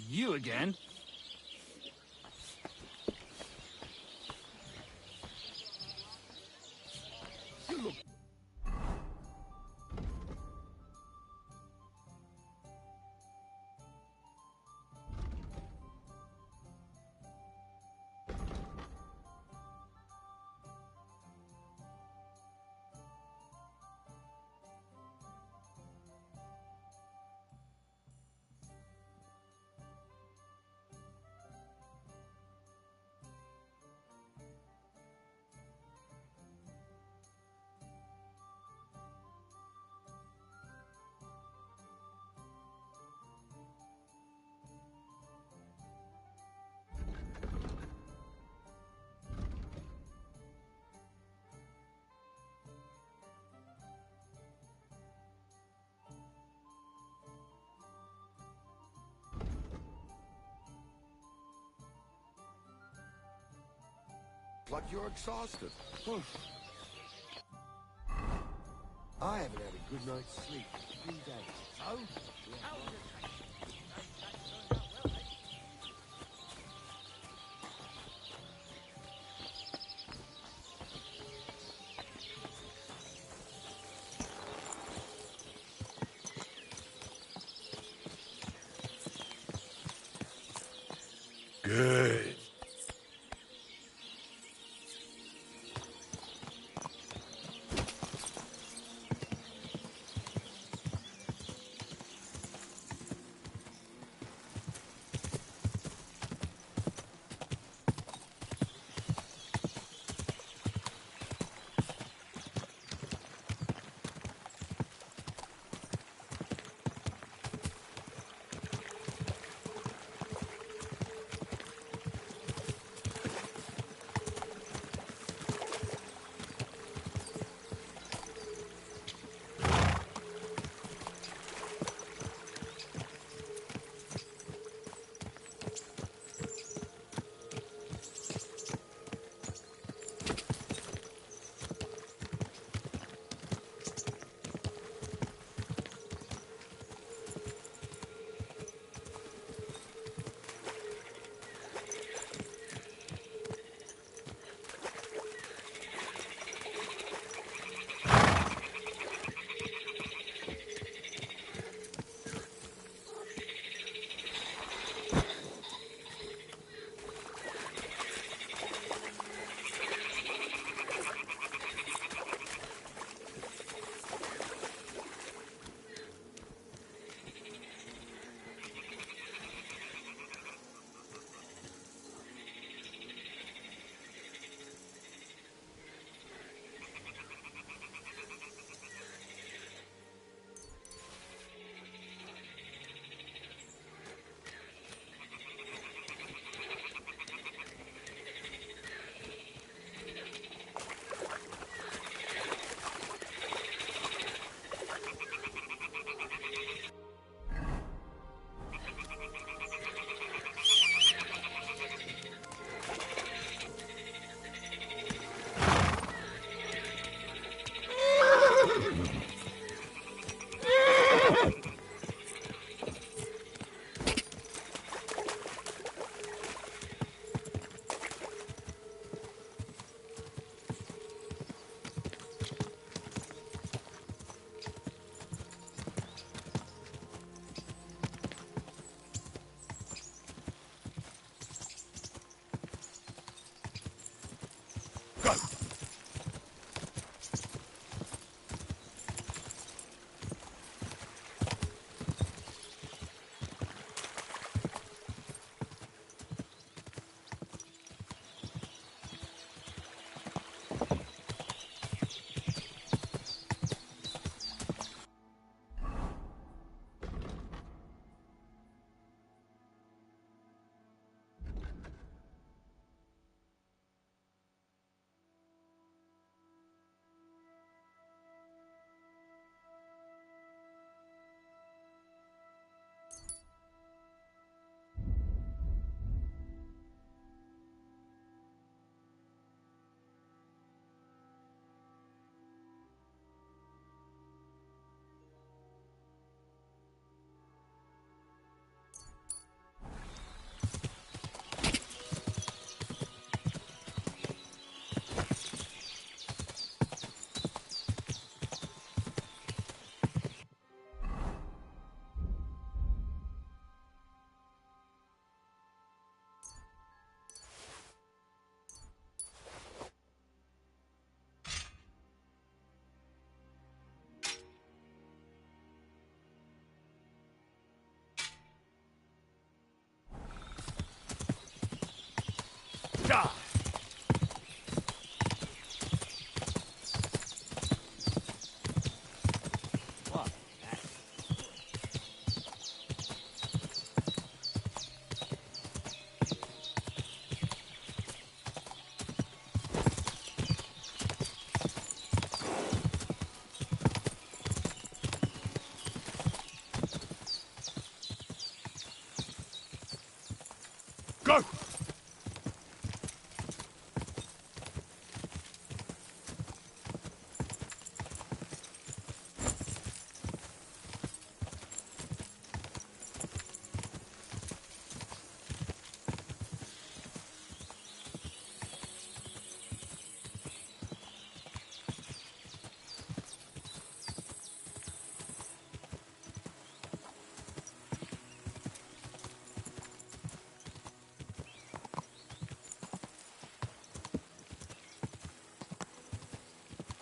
you again. You look... Like you're exhausted. I haven't had a good night's sleep in 3 days. So? Good.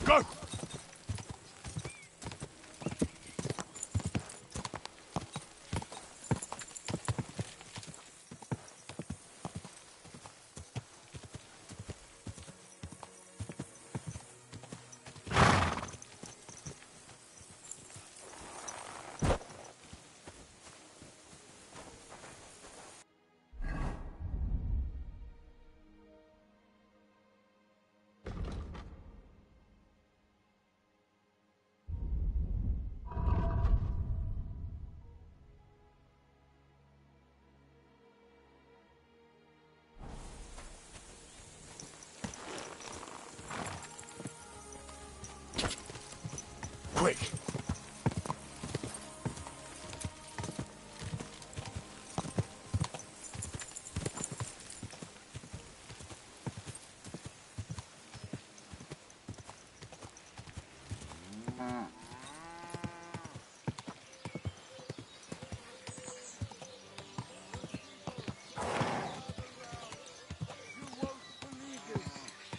Go! Quick!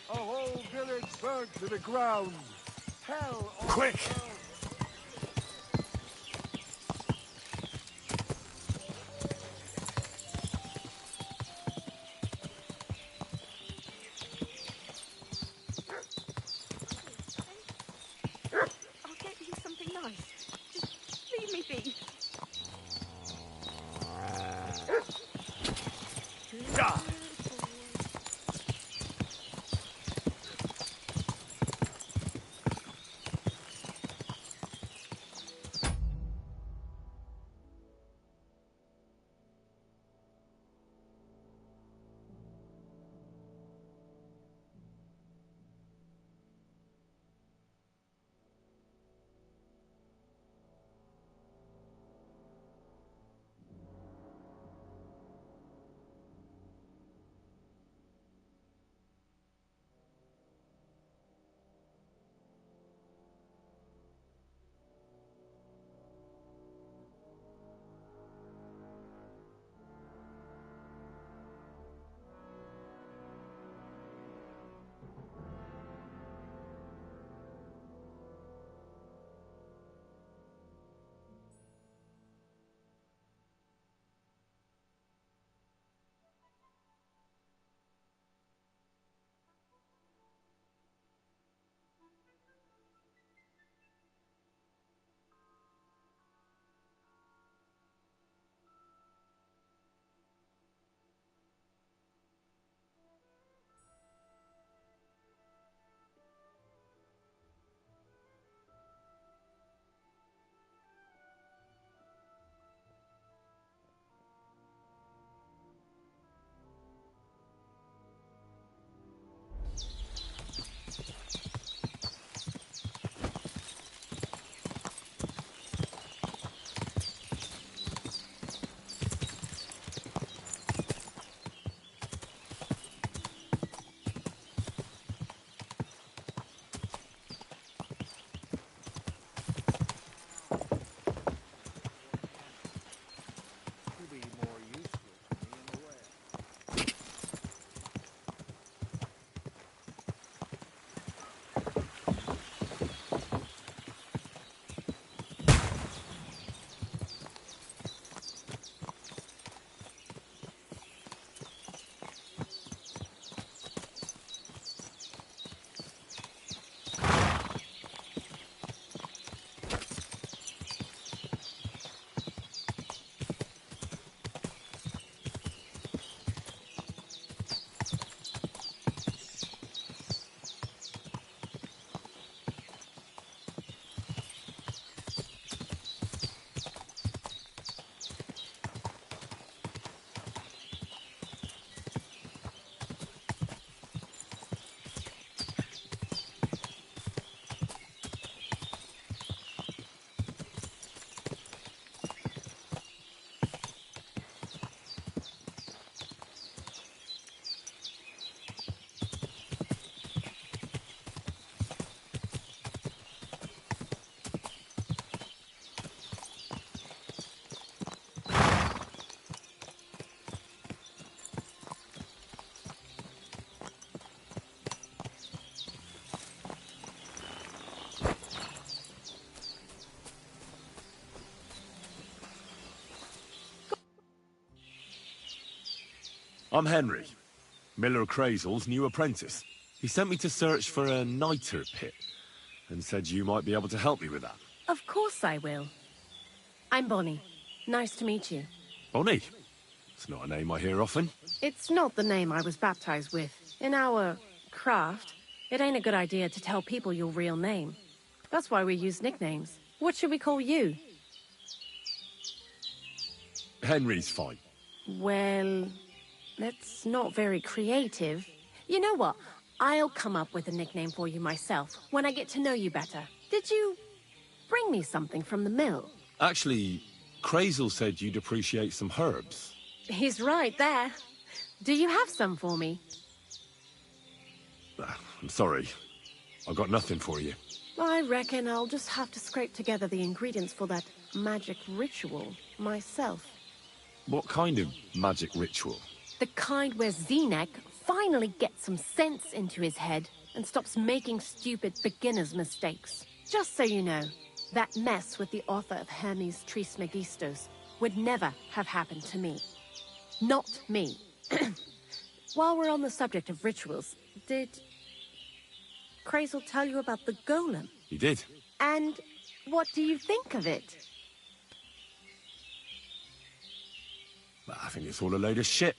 A whole village burnt to the ground. Hell on Quick! earth. I'll get you something nice. Just leave me be. Ah! I'm Henry, Miller Crazel's new apprentice. He sent me to search for a niter pit, and said you might be able to help me with that. Of course I will. I'm Bonnie. Nice to meet you. Bonnie? It's not a name I hear often. It's not the name I was baptized with. In our craft, it ain't a good idea to tell people your real name. That's why we use nicknames. What should we call you? Henry's fine. Well, that's not very creative. You know what? I'll come up with a nickname for you myself when I get to know you better. Did you bring me something from the mill? Actually, Crazel said you'd appreciate some herbs. He's right there. Do you have some for me? I'm sorry. I've got nothing for you. I reckon I'll just have to scrape together the ingredients for that magic ritual myself. What kind of magic ritual? The kind where Zenek finally gets some sense into his head and stops making stupid beginner's mistakes. Just so you know, that mess with the author of Hermes Trismegistos would never have happened to me. Not me. While we're on the subject of rituals, did Crazel tell you about the golem? He did. And what do you think of it? I think it's all a load of shit.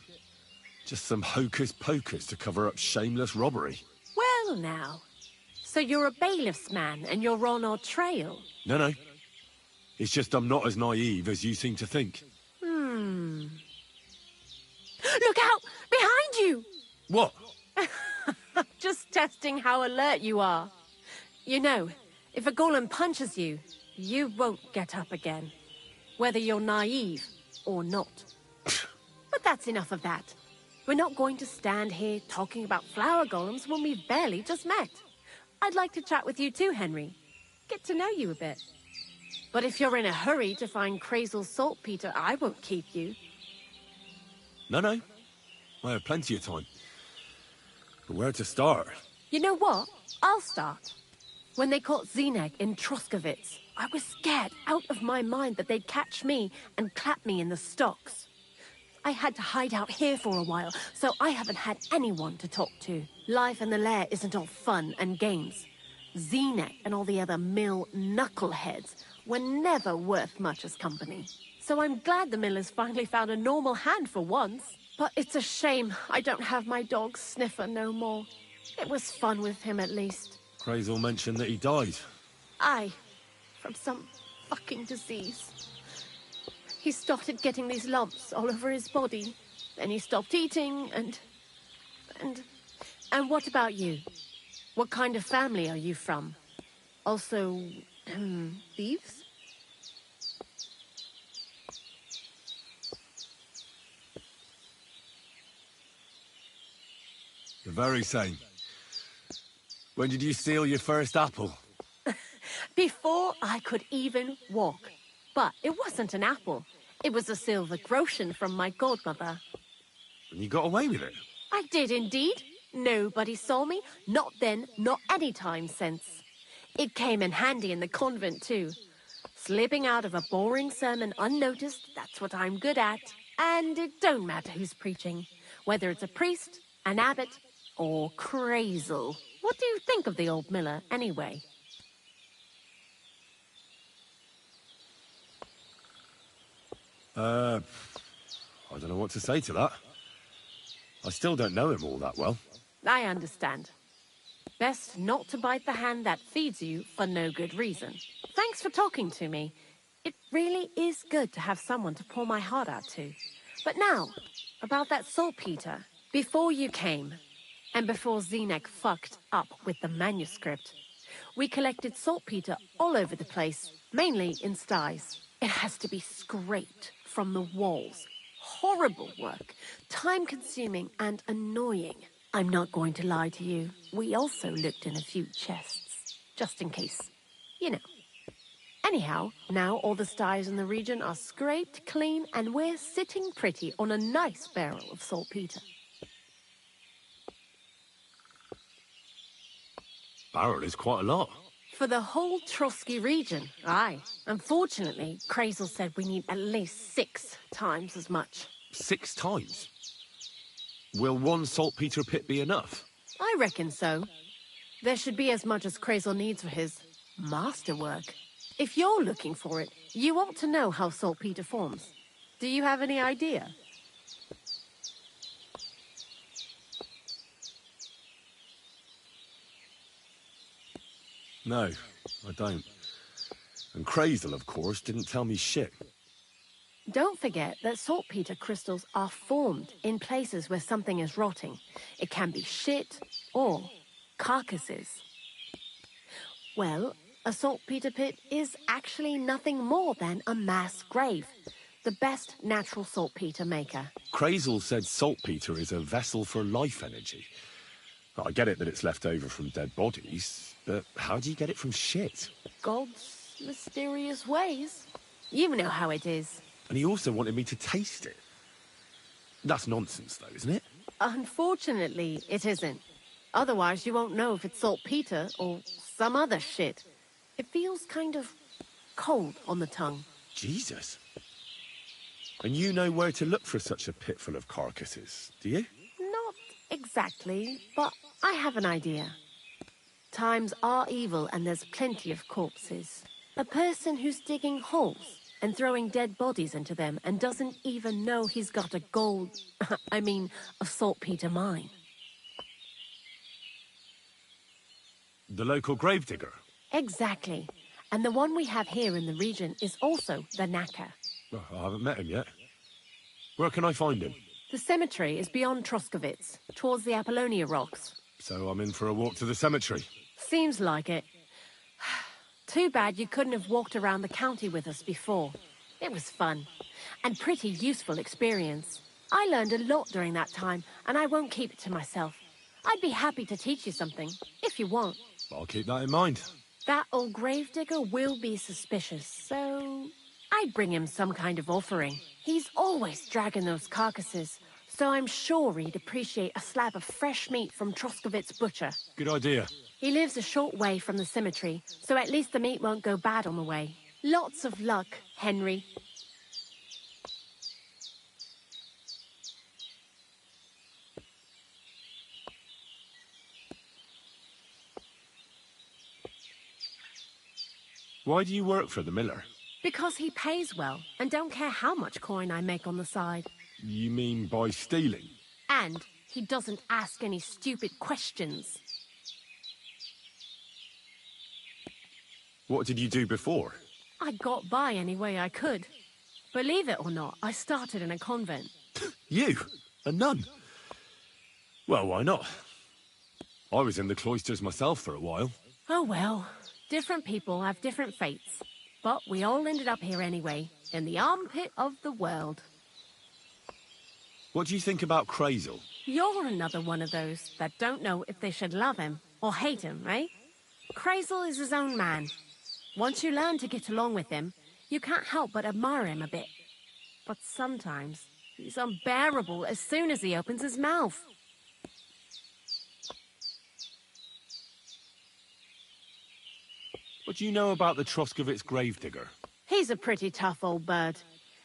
Just some hocus-pocus to cover up shameless robbery. Well now, so you're a bailiff's man and you're on our trail? No. It's just I'm not as naive as you seem to think. Look out! Behind you! What? Just testing how alert you are. You know, if a golem punches you, you won't get up again. Whether you're naive or not. But that's enough of that. We're not going to stand here talking about flower golems when we've barely just met. I'd like to chat with you too, Henry. Get to know you a bit. But if you're in a hurry to find Crazel's saltpeter, I won't keep you. No. I have plenty of time. But where to start? You know what? I'll start. When they caught Zenek in Troskovitz, I was scared out of my mind that they'd catch me and clap me in the stocks. I had to hide out here for a while, so I haven't had anyone to talk to. Life in the lair isn't all fun and games. Zenek and all the other mill knuckleheads were never worth much as company. So I'm glad the millers finally found a normal hand for once. But it's a shame I don't have my dog Sniffer no more. It was fun with him at least. Crazel mentioned that he died. Aye, from some fucking disease. He started getting these lumps all over his body. Then he stopped eating and what about you? What kind of family are you from? Also, thieves? The very same. When did you steal your first apple? Before I could even walk. But it wasn't an apple. It was a silver groschen from my godmother. And you got away with it? I did indeed. Nobody saw me. Not then, not any time since. It came in handy in the convent too. Slipping out of a boring sermon unnoticed, that's what I'm good at. And it don't matter who's preaching. Whether it's a priest, an abbot, or Crazel. What do you think of the old miller, anyway? I don't know what to say to that. I still don't know him all that well. I understand. Best not to bite the hand that feeds you for no good reason. Thanks for talking to me. It really is good to have someone to pour my heart out to. But now, about that saltpeter. Before you came, and before Zenek fucked up with the manuscript, we collected saltpeter all over the place, mainly in sties. It has to be scraped from the walls. Horrible work, time-consuming and annoying. I'm not going to lie to you. We also looked in a few chests, just in case. You know. Anyhow, now all the sties in the region are scraped clean and we're sitting pretty on a nice barrel of saltpeter. Barrel is quite a lot. For the whole Trotsky region, aye. Unfortunately, Crazel said we need at least 6 times as much. 6 times? Will one saltpeter pit be enough? I reckon so. There should be as much as Crazel needs for his masterwork. If you're looking for it, you ought to know how saltpeter forms. Do you have any idea? No, I don't. And Crazel, of course, didn't tell me shit. Don't forget that saltpeter crystals are formed in places where something is rotting. It can be shit or carcasses. Well, a saltpeter pit is actually nothing more than a mass grave. The best natural saltpeter maker. Crazel said saltpeter is a vessel for life energy. I get it that it's left over from dead bodies, but how do you get it from shit? God's mysterious ways. You know how it is. And he also wanted me to taste it. That's nonsense, though, isn't it? Unfortunately, it isn't. Otherwise, you won't know if it's saltpeter or some other shit. It feels kind of cold on the tongue. Jesus. And you know where to look for such a pit full of carcasses, do you? Not exactly, but I have an idea. Times are evil and there's plenty of corpses. A person who's digging holes and throwing dead bodies into them and doesn't even know he's got a a saltpeter mine. The local gravedigger? Exactly. And the one we have here in the region is also the knacker. Well, I haven't met him yet. Where can I find him? The cemetery is beyond Troskovitz, towards the Apollonia rocks. So I'm in for a walk to the cemetery. Seems like it. Too bad you couldn't have walked around the county with us before. It was fun, and pretty useful experience. I learned a lot during that time, and I won't keep it to myself. I'd be happy to teach you something, if you want. I'll keep that in mind. That old gravedigger will be suspicious, so I'd bring him some kind of offering. He's always dragging those carcasses, so I'm sure he'd appreciate a slab of fresh meat from Troskovitz butcher. Good idea. He lives a short way from the cemetery, so at least the meat won't go bad on the way. Lots of luck, Henry. Why do you work for the miller? Because he pays well, and don't care how much coin I make on the side. You mean by stealing? And he doesn't ask any stupid questions. What did you do before? I got by any way I could. Believe it or not, I started in a convent. You? A nun? Well, why not? I was in the cloisters myself for a while. Oh well, different people have different fates. But we all ended up here anyway, in the armpit of the world. What do you think about Crazel? You're another one of those that don't know if they should love him or hate him, right? Crazel is his own man. Once you learn to get along with him, you can't help but admire him a bit. But sometimes, he's unbearable as soon as he opens his mouth. What do you know about the Troskovitz gravedigger? He's a pretty tough old bird.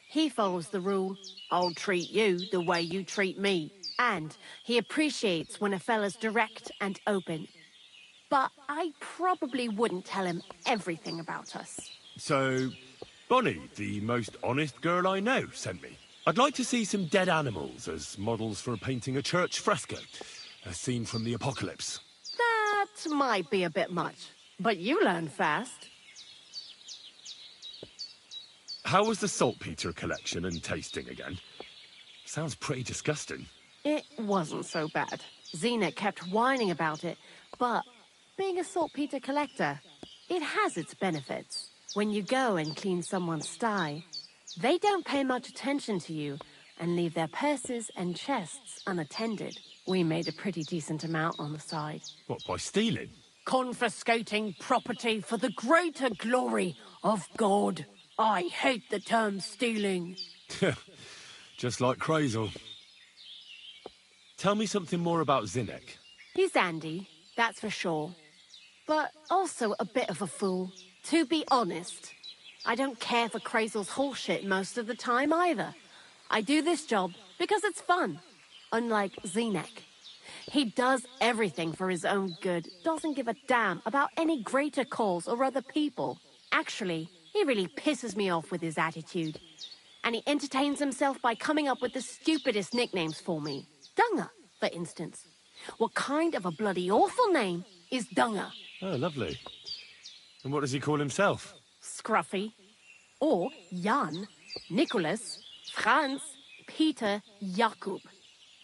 He follows the rule, I'll treat you the way you treat me. And he appreciates when a fella's direct and open. But I probably wouldn't tell him everything about us. So, Bonnie, the most honest girl I know, sent me. I'd like to see some dead animals as models for painting a church fresco. A scene from the apocalypse. That might be a bit much, but you learn fast. How was the saltpeter collection and tasting again? Sounds pretty disgusting. It wasn't so bad. Xena kept whining about it, but being a saltpeter collector, it has its benefits. When you go and clean someone's sty, they don't pay much attention to you and leave their purses and chests unattended. We made a pretty decent amount on the side. What, by stealing? Confiscating property for the greater glory of God. I hate the term stealing. Just like Crazel. Tell me something more about Zinnek. He's Andy, that's for sure. But also a bit of a fool. To be honest, I don't care for Crazel's bullshit most of the time either. I do this job because it's fun. unlike Zenek. He does everything for his own good, doesn't give a damn about any greater cause or other people. Actually, he really pisses me off with his attitude. And he entertains himself by coming up with the stupidest nicknames for me. Dunga, for instance. What kind of a bloody awful name is Dunga? Oh, lovely. And what does he call himself? Scruffy. Or Jan, Nicholas, Franz, Peter, Jakub.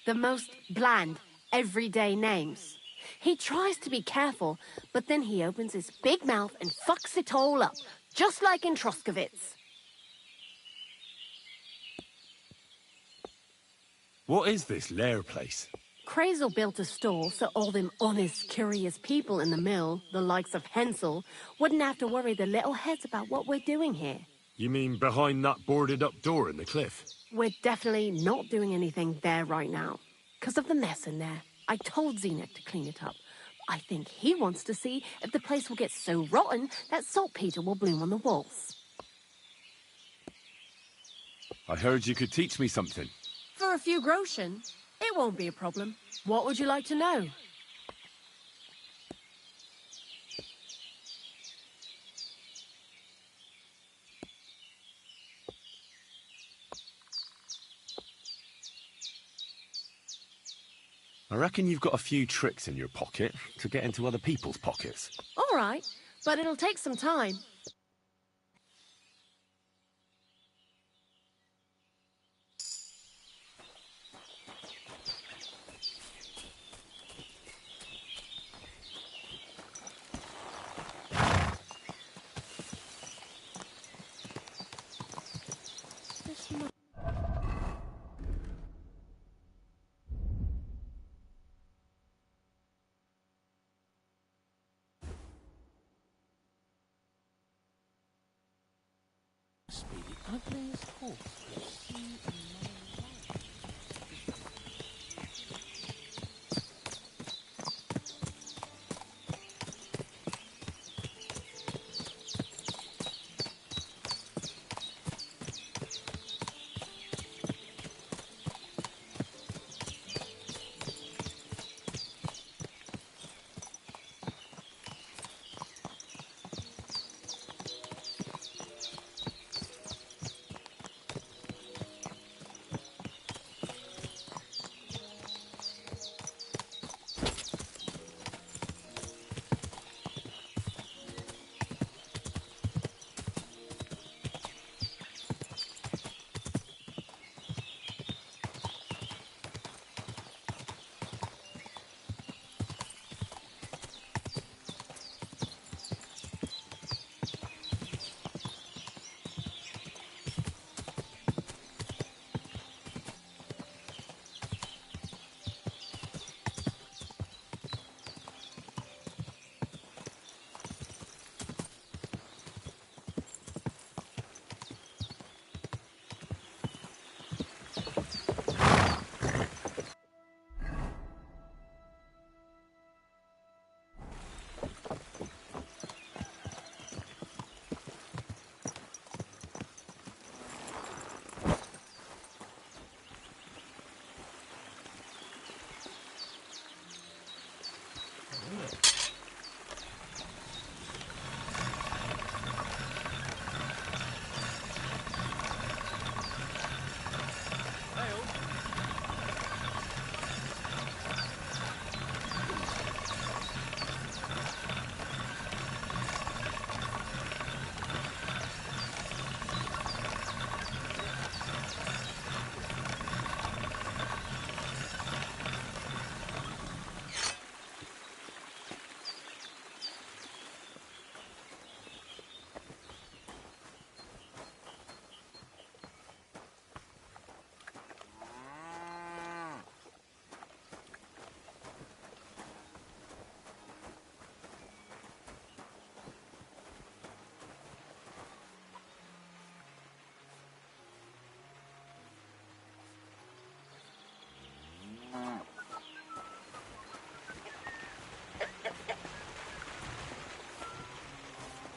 The most bland, everyday names. He tries to be careful, but then he opens his big mouth and fucks it all up, just like in Troskowitz. What is this lair place? Krazel built a store so all them honest, curious people in the mill, the likes of Hensel, wouldn't have to worry their little heads about what we're doing here. You mean behind that boarded-up door in the cliff? We're definitely not doing anything there right now. Because of the mess in there. I told Zenek to clean it up. I think he wants to see if the place will get so rotten that saltpeter will bloom on the walls. I heard you could teach me something. For a few groschen, it won't be a problem. What would you like to know? I reckon you've got a few tricks in your pocket to get into other people's pockets. All right, but it'll take some time. Must be the ugliest horse I've seen in my life.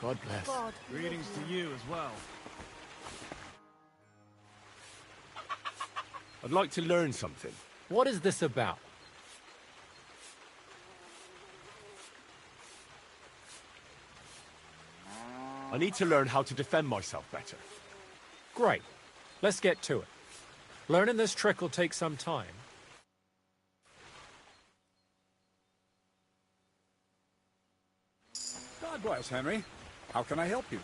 God bless. God. Greetings to you as well. I'd like to learn something. What is this about? I need to learn how to defend myself better. Great. Let's get to it. Learning this trick will take some time. God bless, Henry. How can I help you?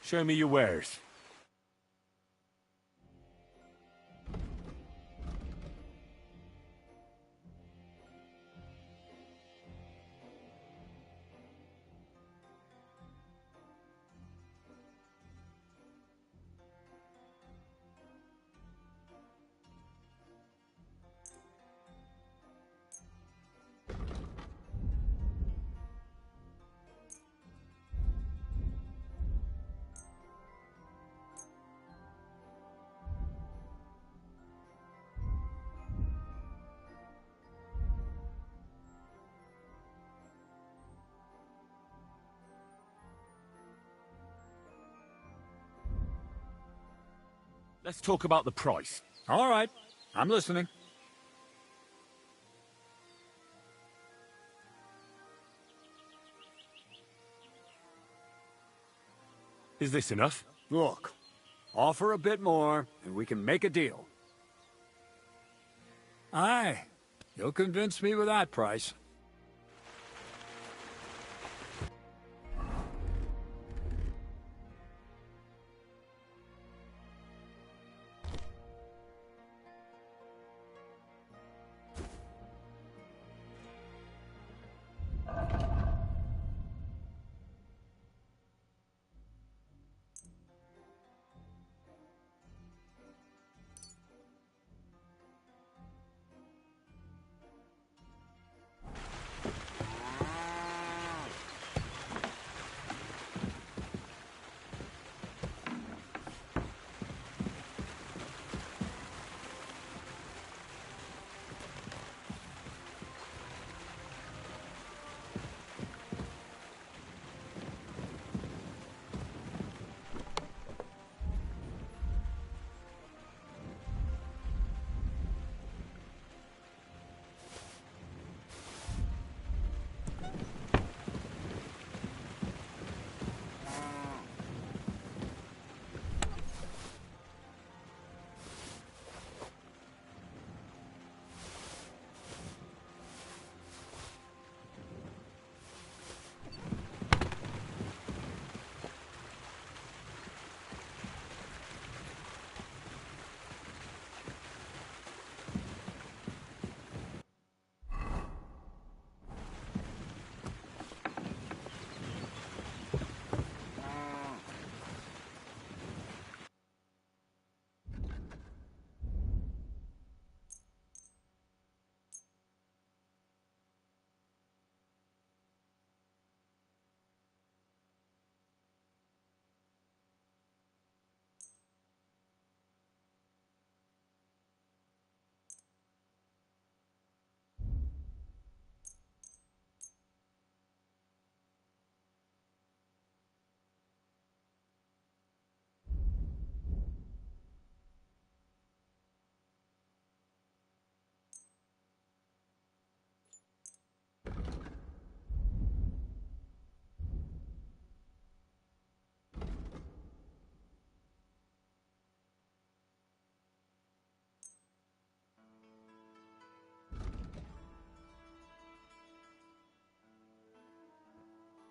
Show me your wares. Let's talk about the price. All right. I'm listening. Is this enough? Look, offer a bit more, and we can make a deal. Aye, you'll convince me with that price.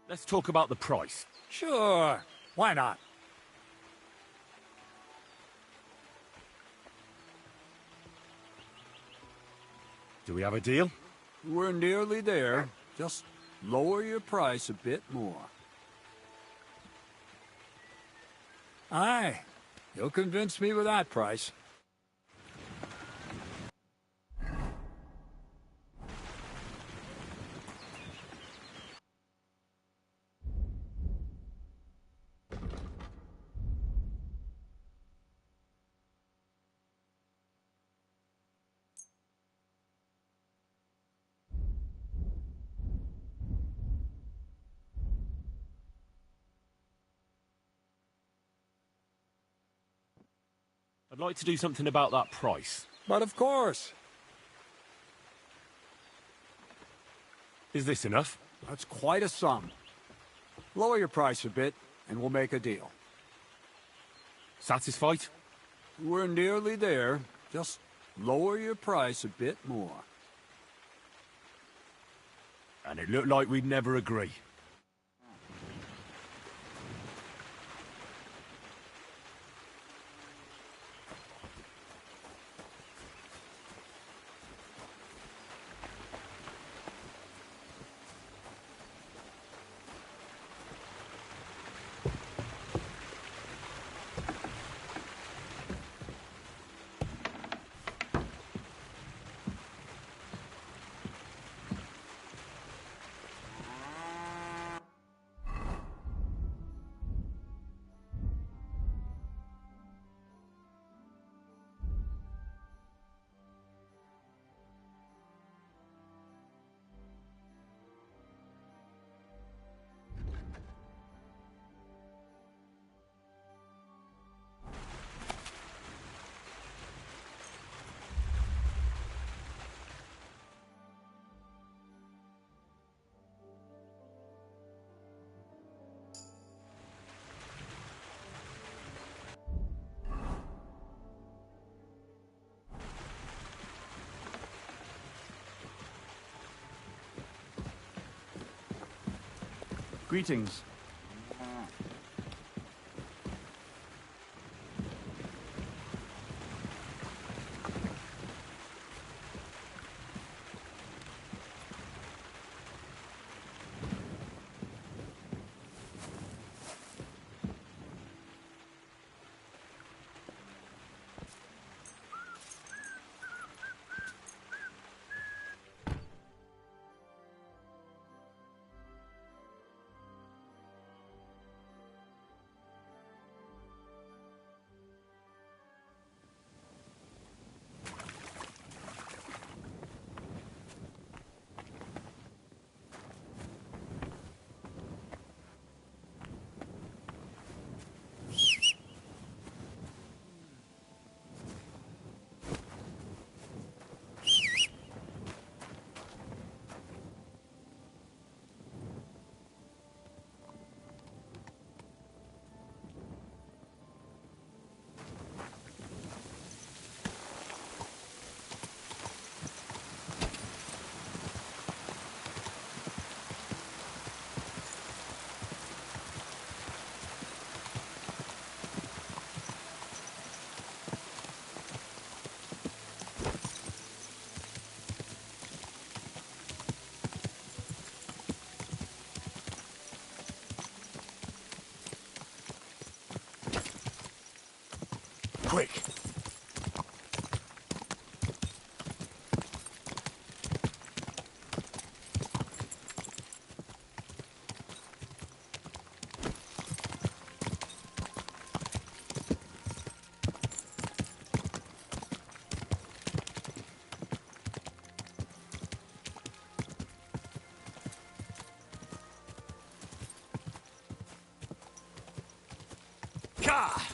Let's talk about the price. Sure, why not? Do we have a deal? We're nearly there. Just lower your price a bit more. Aye, You'll convince me with that price. I'd like to do something about that price. But of course. Is this enough? That's quite a sum. Lower your price a bit, and we'll make a deal. Satisfied? We're nearly there. Just lower your price a bit more. And it looked like we'd never agree. Greetings. Quick! Gah!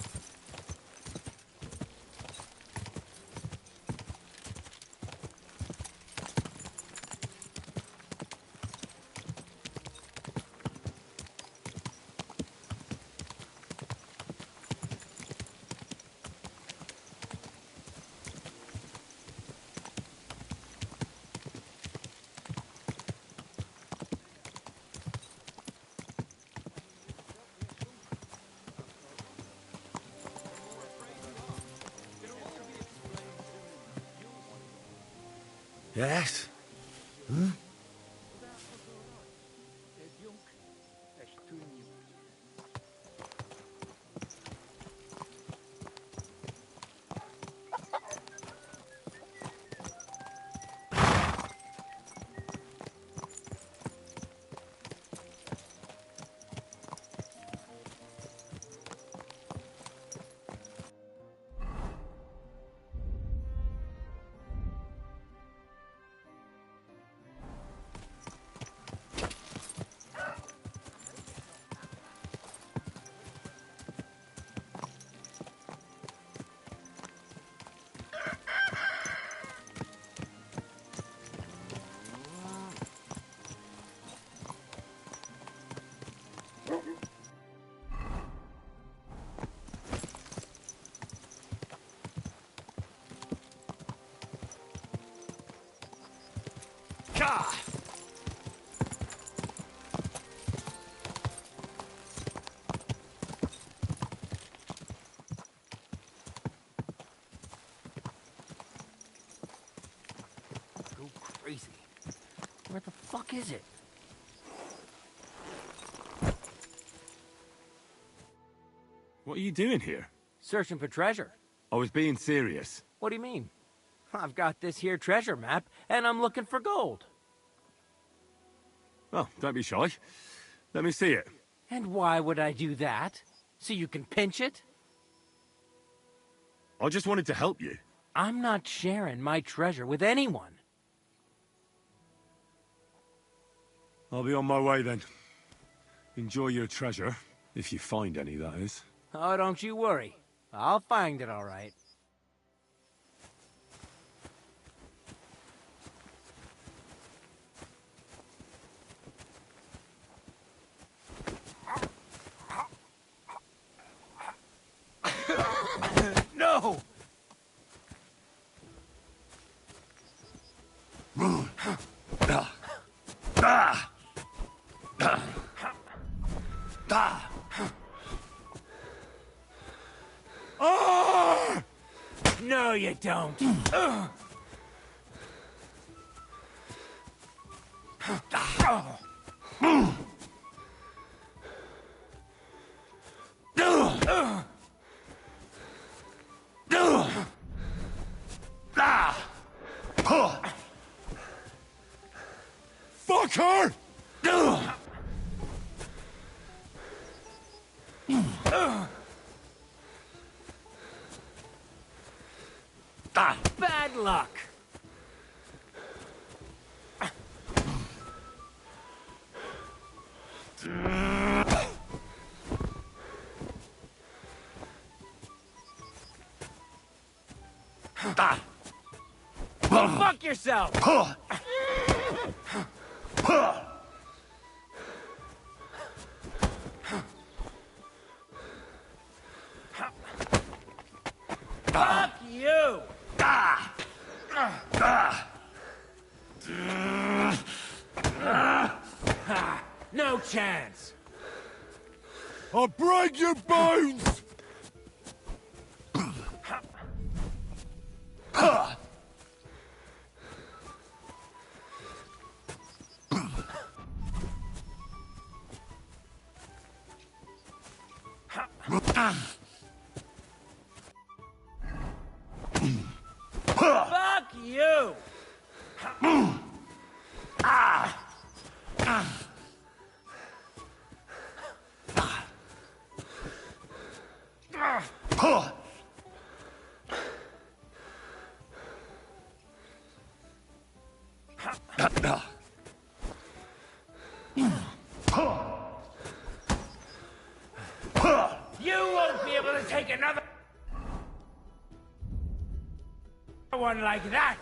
Yes? Go crazy. Where the fuck is it? What are you doing here? Searching for treasure. I was being serious. What do you mean? I've got this here treasure map, and I'm looking for gold. Well, don't be shy. Let me see it. And why would I do that? So you can pinch it? I just wanted to help you. I'm not sharing my treasure with anyone. I'll be on my way then. Enjoy your treasure, if you find any, that is. Oh, don't you worry. I'll find it all right. No! No, you don't. Fucker! Bad luck. Go fuck yourself. Fuck you. No chance. I'll break your bones! Fuck you. You won't be able to take another one like that.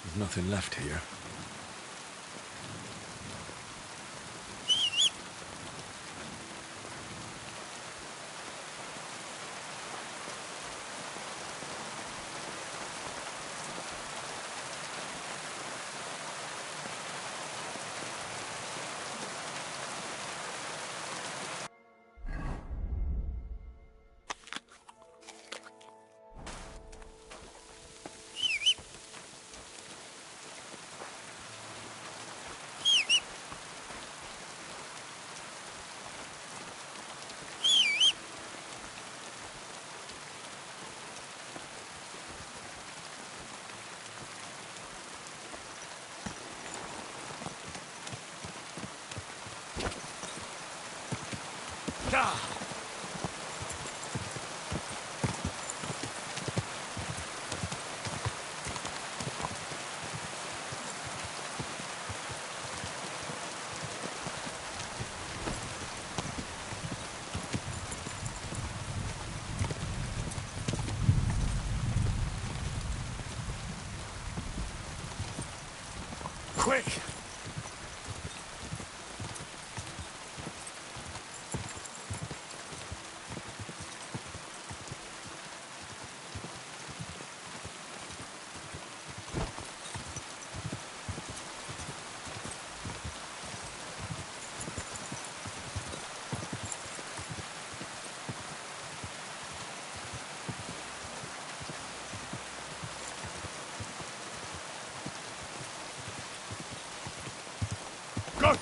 There's nothing left here. Quick! Go!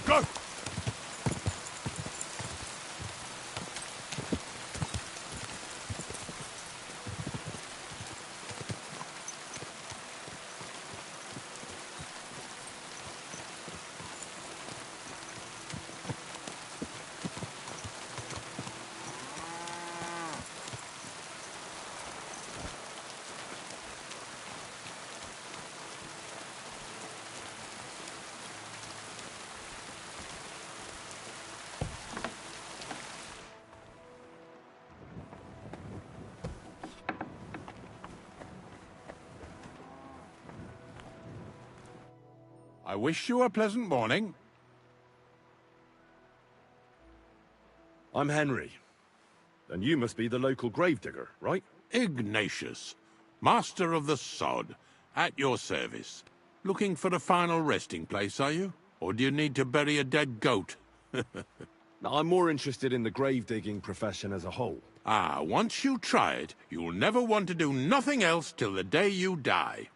Go! I wish you a pleasant morning. I'm Henry. And you must be the local gravedigger, right? Ignatius, master of the sod, at your service. Looking for a final resting place, are you? Or do you need to bury a dead goat? No, I'm more interested in the grave-digging profession as a whole. Ah, once you try it, you'll never want to do nothing else till the day you die.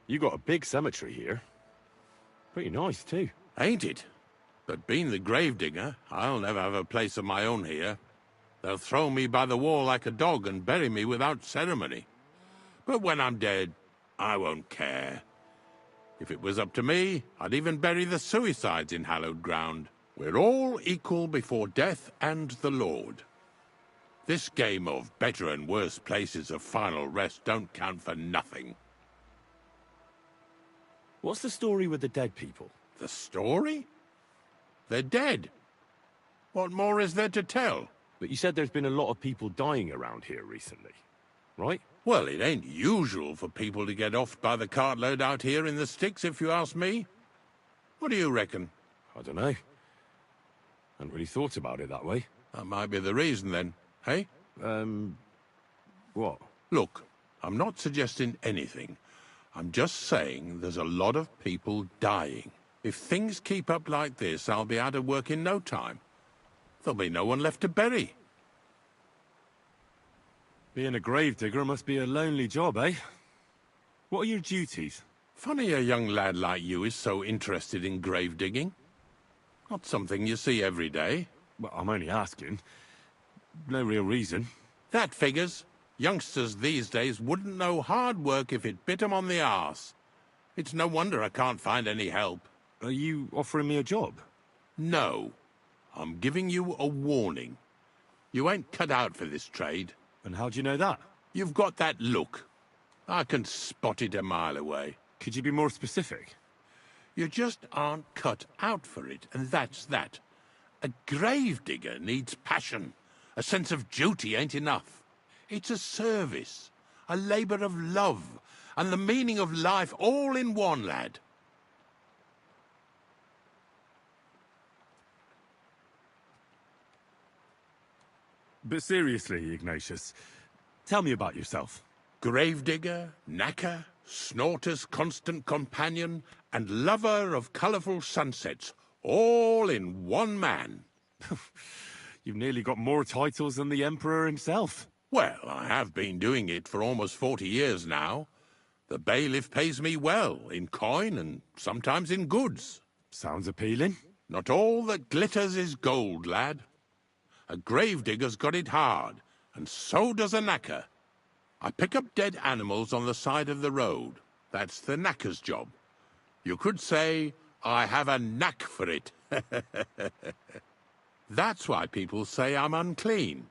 You got a big cemetery here. Pretty nice, too. Ain't it? But being the gravedigger, I'll never have a place of my own here. They'll throw me by the wall like a dog and bury me without ceremony. But when I'm dead, I won't care. If it was up to me, I'd even bury the suicides in hallowed ground. We're all equal before death and the Lord. This game of better and worse places of final rest don't count for nothing. What's the story with the dead people? The story? They're dead. What more is there to tell? But you said there's been a lot of people dying around here recently, right? Well, it ain't usual for people to get offed by the cartload out here in the sticks, if you ask me. What do you reckon? I don't know. Hadn't really thought about it that way. That might be the reason, then, hey? What? Look, I'm not suggesting anything. I'm just saying there's a lot of people dying. If things keep up like this, I'll be out of work in no time. There'll be no one left to bury. Being a gravedigger must be a lonely job, eh? What are your duties? Funny a young lad like you is so interested in grave digging. Not something you see every day. Well, I'm only asking. No real reason. That figures. Youngsters these days wouldn't know hard work if it bit 'em on the arse. It's no wonder I can't find any help. Are you offering me a job? No. I'm giving you a warning. You ain't cut out for this trade. And how do you know that? You've got that look. I can spot it a mile away. Could you be more specific? You just aren't cut out for it, and that's that. A gravedigger needs passion. A sense of duty ain't enough. It's a service, a labour of love, and the meaning of life all in one, lad. But seriously, Ignatius, tell me about yourself. Gravedigger, knacker, snorter's constant companion, and lover of colourful sunsets, all in one man. You've nearly got more titles than the Emperor himself. Well, I have been doing it for almost 40 years now. The bailiff pays me well, in coin and sometimes in goods. Sounds appealing. Not all that glitters is gold, lad. A gravedigger's got it hard, and so does a knacker. I pick up dead animals on the side of the road. That's the knacker's job. You could say I have a knack for it. That's why people say I'm unclean.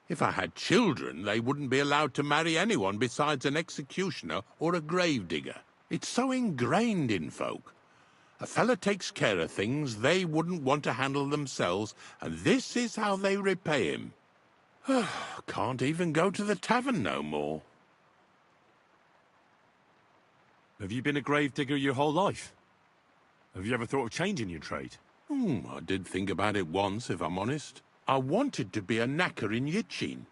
If I had children, they wouldn't be allowed to marry anyone besides an executioner or a gravedigger. It's so ingrained in folk. A fella takes care of things they wouldn't want to handle themselves, and this is how they repay him. Can't even go to the tavern no more. Have you been a gravedigger your whole life? Have you ever thought of changing your trade? I did think about it once, if I'm honest. I wanted to be a knacker in Yitchin,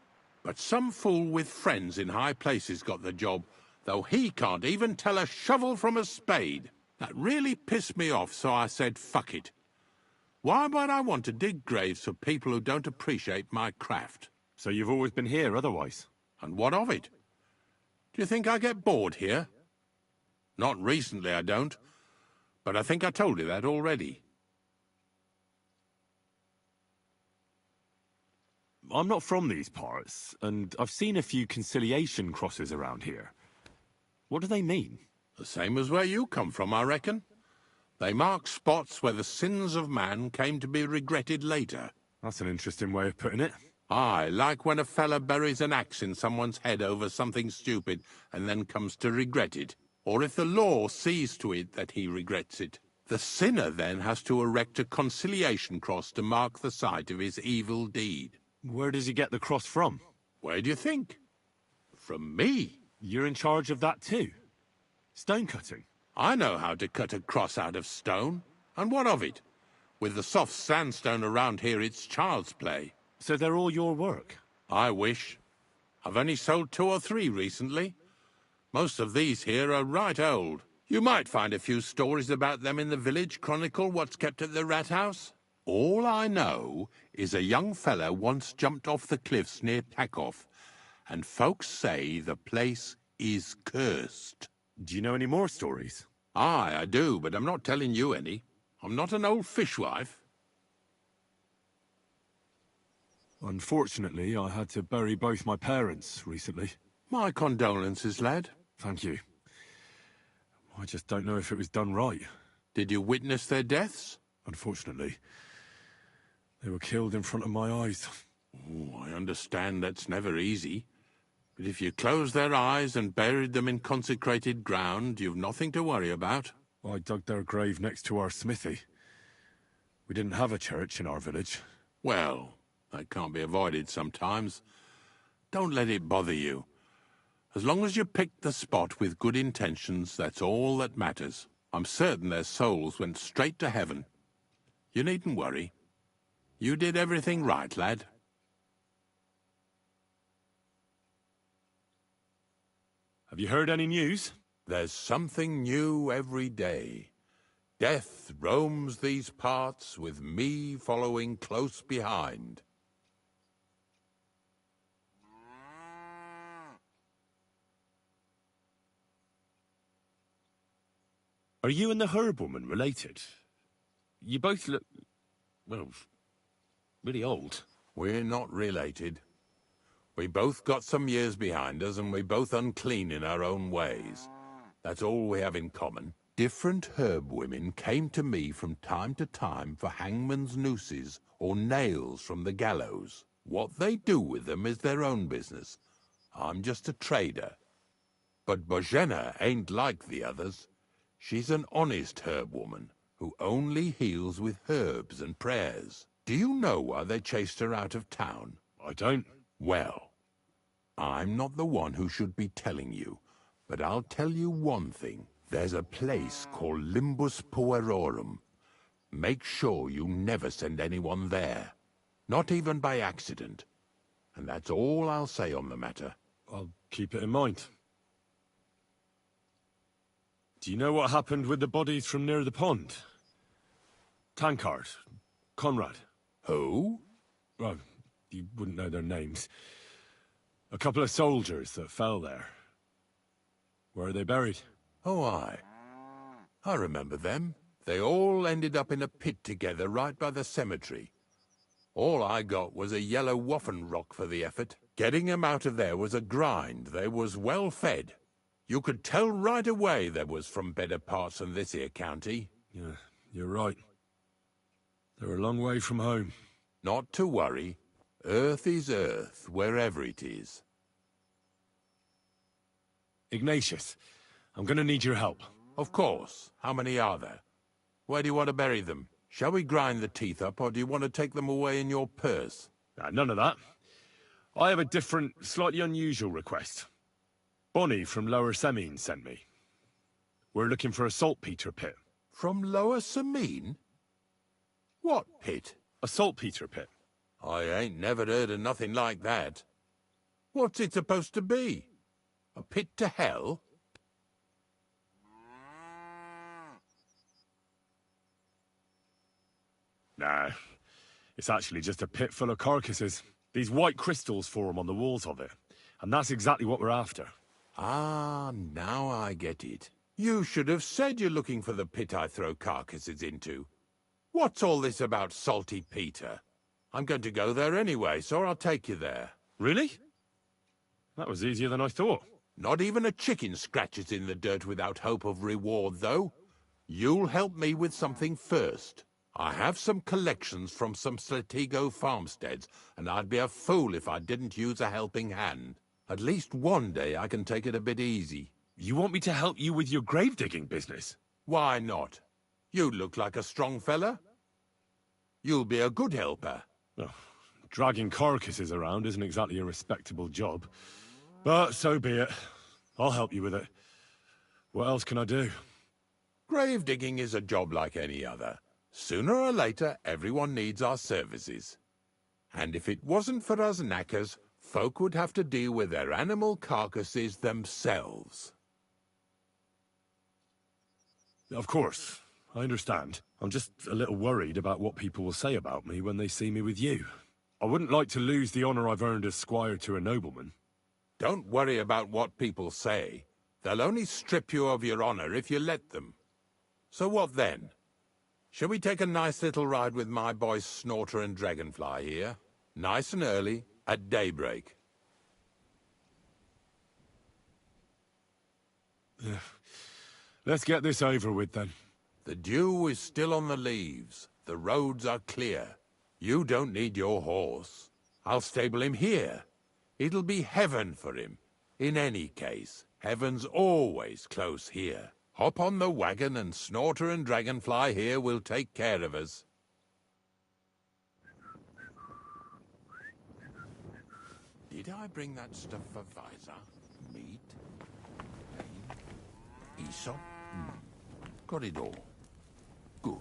but some fool with friends in high places got the job, though he can't even tell a shovel from a spade. That really pissed me off, so I said, fuck it. Why would I want to dig graves for people who don't appreciate my craft? So you've always been here otherwise? And what of it? Do you think I get bored here? Not recently, I don't. But I think I told you that already. I'm not from these parts, and I've seen a few conciliation crosses around here. What do they mean? The same as where you come from, I reckon. They mark spots where the sins of man came to be regretted later. That's an interesting way of putting it. Aye, like when a fella buries an axe in someone's head over something stupid and then comes to regret it. Or if the law sees to it that he regrets it. The sinner then has to erect a conciliation cross to mark the site of his evil deed. Where does he get the cross from? Where do you think? From me. You're in charge of that too? Stone cutting? I know how to cut a cross out of stone. And what of it? With the soft sandstone around here, it's child's play. So they're all your work? I wish. I've only sold 2 or 3 recently. Most of these here are right old. You might find a few stories about them in the village chronicle what's kept at the rat house. All I know is a young fella once jumped off the cliffs near Takoff, and folks say the place is cursed. Do you know any more stories? Aye, I do, but I'm not telling you any. I'm not an old fishwife. Unfortunately, I had to bury both my parents recently. My condolences, lad. Thank you. I just don't know if it was done right. Did you witness their deaths? Unfortunately. They were killed in front of my eyes. Oh, I understand that's never easy. But if you closed their eyes and buried them in consecrated ground, you've nothing to worry about. I dug their grave next to our smithy. We didn't have a church in our village. Well, that can't be avoided sometimes. Don't let it bother you. As long as you picked the spot with good intentions, that's all that matters. I'm certain their souls went straight to heaven. You needn't worry. You did everything right, lad. Have you heard any news? There's something new every day. Death roams these parts, with me following close behind. Are you and the herb woman related? You both look, well, really old. We're not related. We both got some years behind us, and we're both unclean in our own ways. That's all we have in common. Different herb women came to me from time to time for hangman's nooses or nails from the gallows. What they do with them is their own business. I'm just a trader. But Bozhena ain't like the others. She's an honest herb woman who only heals with herbs and prayers. Do you know why they chased her out of town? I don't. Well, I'm not the one who should be telling you, but I'll tell you one thing. There's a place called Limbus Puerorum. Make sure you never send anyone there. Not even by accident. And that's all I'll say on the matter. I'll keep it in mind. Do you know what happened with the bodies from near the pond? Tankard, Conrad. Who? Well, you wouldn't know their names. A couple of soldiers that fell there. Where are they buried? Oh, I remember them. They all ended up in a pit together right by the cemetery. All I got was a yellow waffen rock for the effort. Getting them out of there was a grind. They was well fed. You could tell right away they was from better parts than this here county. Yeah, you're right. They're a long way from home. Not to worry. Earth is earth, wherever it is. Ignatius, I'm gonna need your help. Of course. How many are there? Where do you want to bury them? Shall we grind the teeth up, or do you want to take them away in your purse? None of that. I have a different, slightly unusual request. Bonnie from Lower Semine sent me. We're looking for a saltpeter pit. From Lower Semine? What pit? A saltpeter pit. I ain't never heard of nothing like that. What's it supposed to be? A pit to hell? Nah, it's actually just a pit full of carcasses. These white crystals form on the walls of it, and that's exactly what we're after. Ah, now I get it. You should have said you're looking for the pit I throw carcasses into. What's all this about Salty Peter? I'm going to go there anyway, so I'll take you there. Really? That was easier than I thought. Not even a chicken scratches in the dirt without hope of reward, though. You'll help me with something first. I have some collections from some Slatigo farmsteads, and I'd be a fool if I didn't use a helping hand. At least one day I can take it a bit easy. You want me to help you with your grave-digging business? Why not? You look like a strong fella. You'll be a good helper. Oh, dragging carcasses around isn't exactly a respectable job. But so be it. I'll help you with it. What else can I do? Grave digging is a job like any other. Sooner or later, everyone needs our services. And if it wasn't for us knackers, folk would have to deal with their animal carcasses themselves. Of course. I understand. I'm just a little worried about what people will say about me when they see me with you. I wouldn't like to lose the honor I've earned as squire to a nobleman. Don't worry about what people say. They'll only strip you of your honor if you let them. So what then? Shall we take a nice little ride with my boys Snorter and Dragonfly here? Nice and early, at daybreak. Let's get this over with, then. The dew is still on the leaves. The roads are clear. You don't need your horse. I'll stable him here. It'll be heaven for him. In any case, heaven's always close here. Hop on the wagon and Snorter and Dragonfly here will take care of us. Did I bring that stuff for Visor? Meat? Pain? Aesop? Got it all. Good.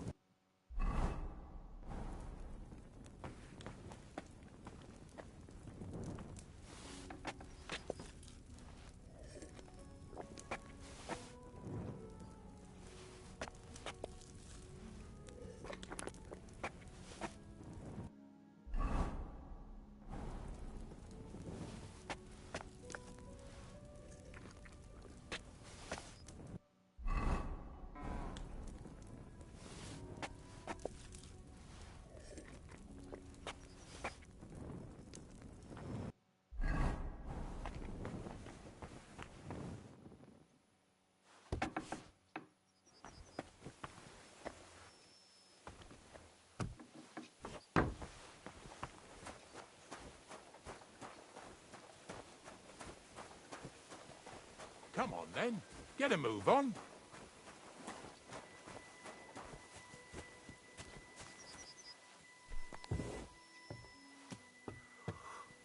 Come on, then. Get a move on.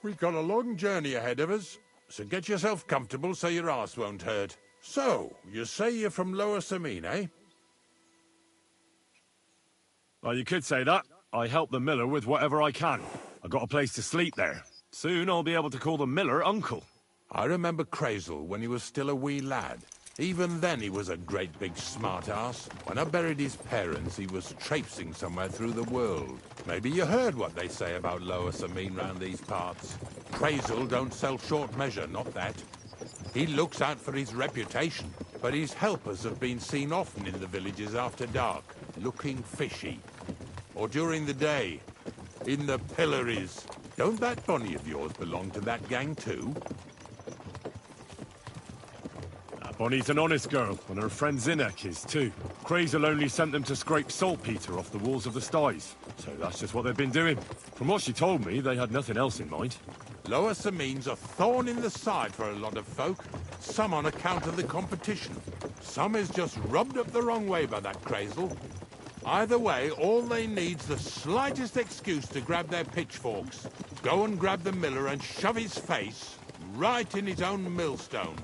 We've got a long journey ahead of us, so get yourself comfortable so your arse won't hurt. So, you say you're from Lower Semine, eh? Well, you could say that. I help the miller with whatever I can. I got a place to sleep there. Soon I'll be able to call the miller uncle. I remember Crazel when he was still a wee lad. Even then he was a great big smart-ass. When I buried his parents, he was traipsing somewhere through the world. Maybe you heard what they say about Lower Sameen round these parts. Crazel don't sell short measure, not that. He looks out for his reputation, but his helpers have been seen often in the villages after dark, looking fishy. Or during the day, in the pillories. Don't that Bonnie of yours belong to that gang too? Bonnie's an honest girl, and her friend Zinnek is too. Crazel only sent them to scrape saltpeter off the walls of the sties, so that's just what they've been doing. From what she told me, they had nothing else in mind. Lower Sameen's a thorn in the side for a lot of folk. Some on account of the competition. Some is just rubbed up the wrong way by that Crazel. Either way, all they need's the slightest excuse to grab their pitchforks. Go and grab the miller and shove his face right in his own millstone.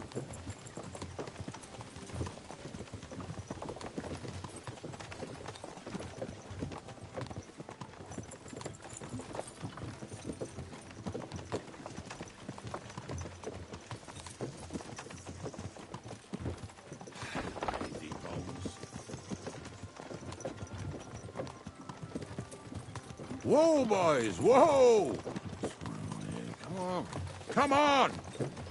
Whoa, boys, whoa! Come on. Come on!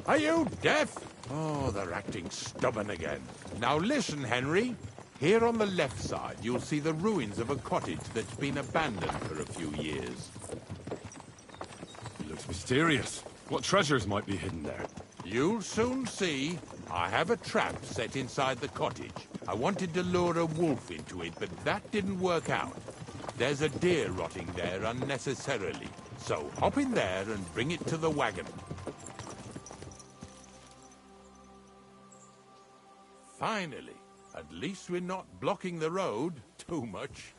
Are you deaf? Oh, they're acting stubborn again. Now listen, Henry. Here on the left side, you'll see the ruins of a cottage that's been abandoned for a few years. It looks mysterious. What treasures might be hidden there? You'll soon see. I have a trap set inside the cottage. I wanted to lure a wolf into it, but that didn't work out. There's a deer rotting there unnecessarily, so hop in there and bring it to the wagon. Finally, at least we're not blocking the road too much.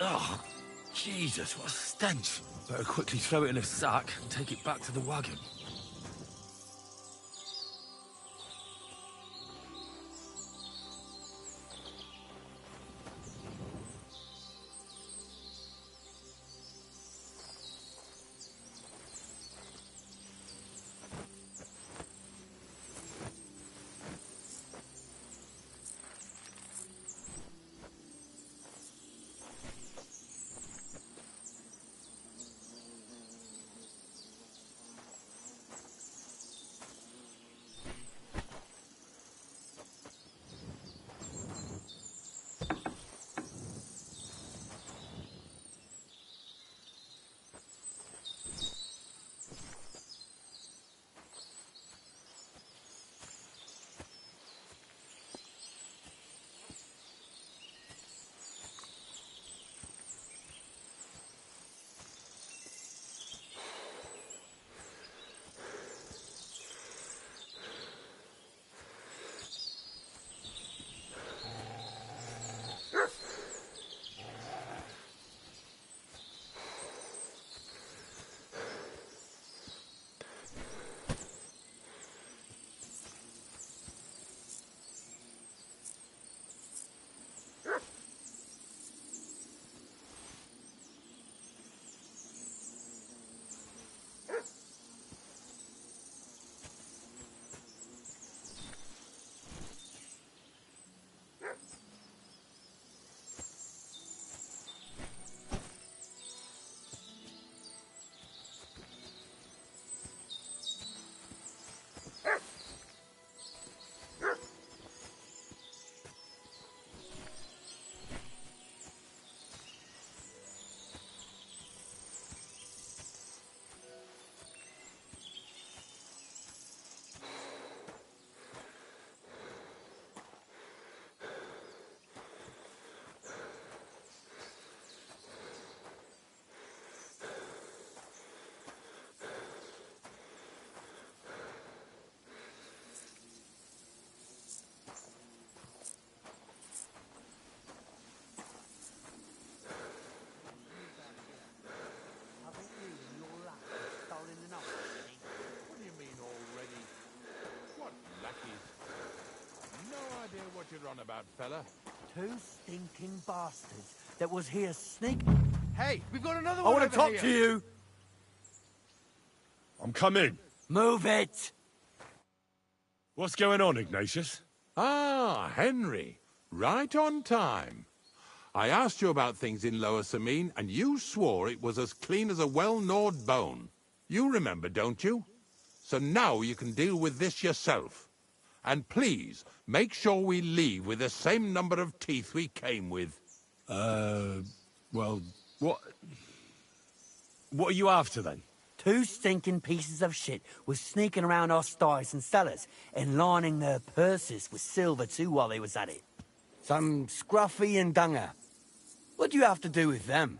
Oh, Jesus, what a stench. Better quickly throw it in a sack and take it back to the wagon. on about, fella? Two stinking bastards that was here sneak... Hey, we've got another I one want over to talk here. to you. I'm coming. Move it! What's going on, Ignatius? Ah, Henry. Right on time. I asked you about things in Lower Samine, and you swore it was as clean as a well-gnawed bone. You remember, don't you? So now you can deal with this yourself. And please, make sure we leave with the same number of teeth we came with. Well, what are you after, then? Two stinking pieces of shit was sneaking around our sties and cellars and lining their purses with silver too while they was at it. Some scruffy and dunger. What do you have to do with them?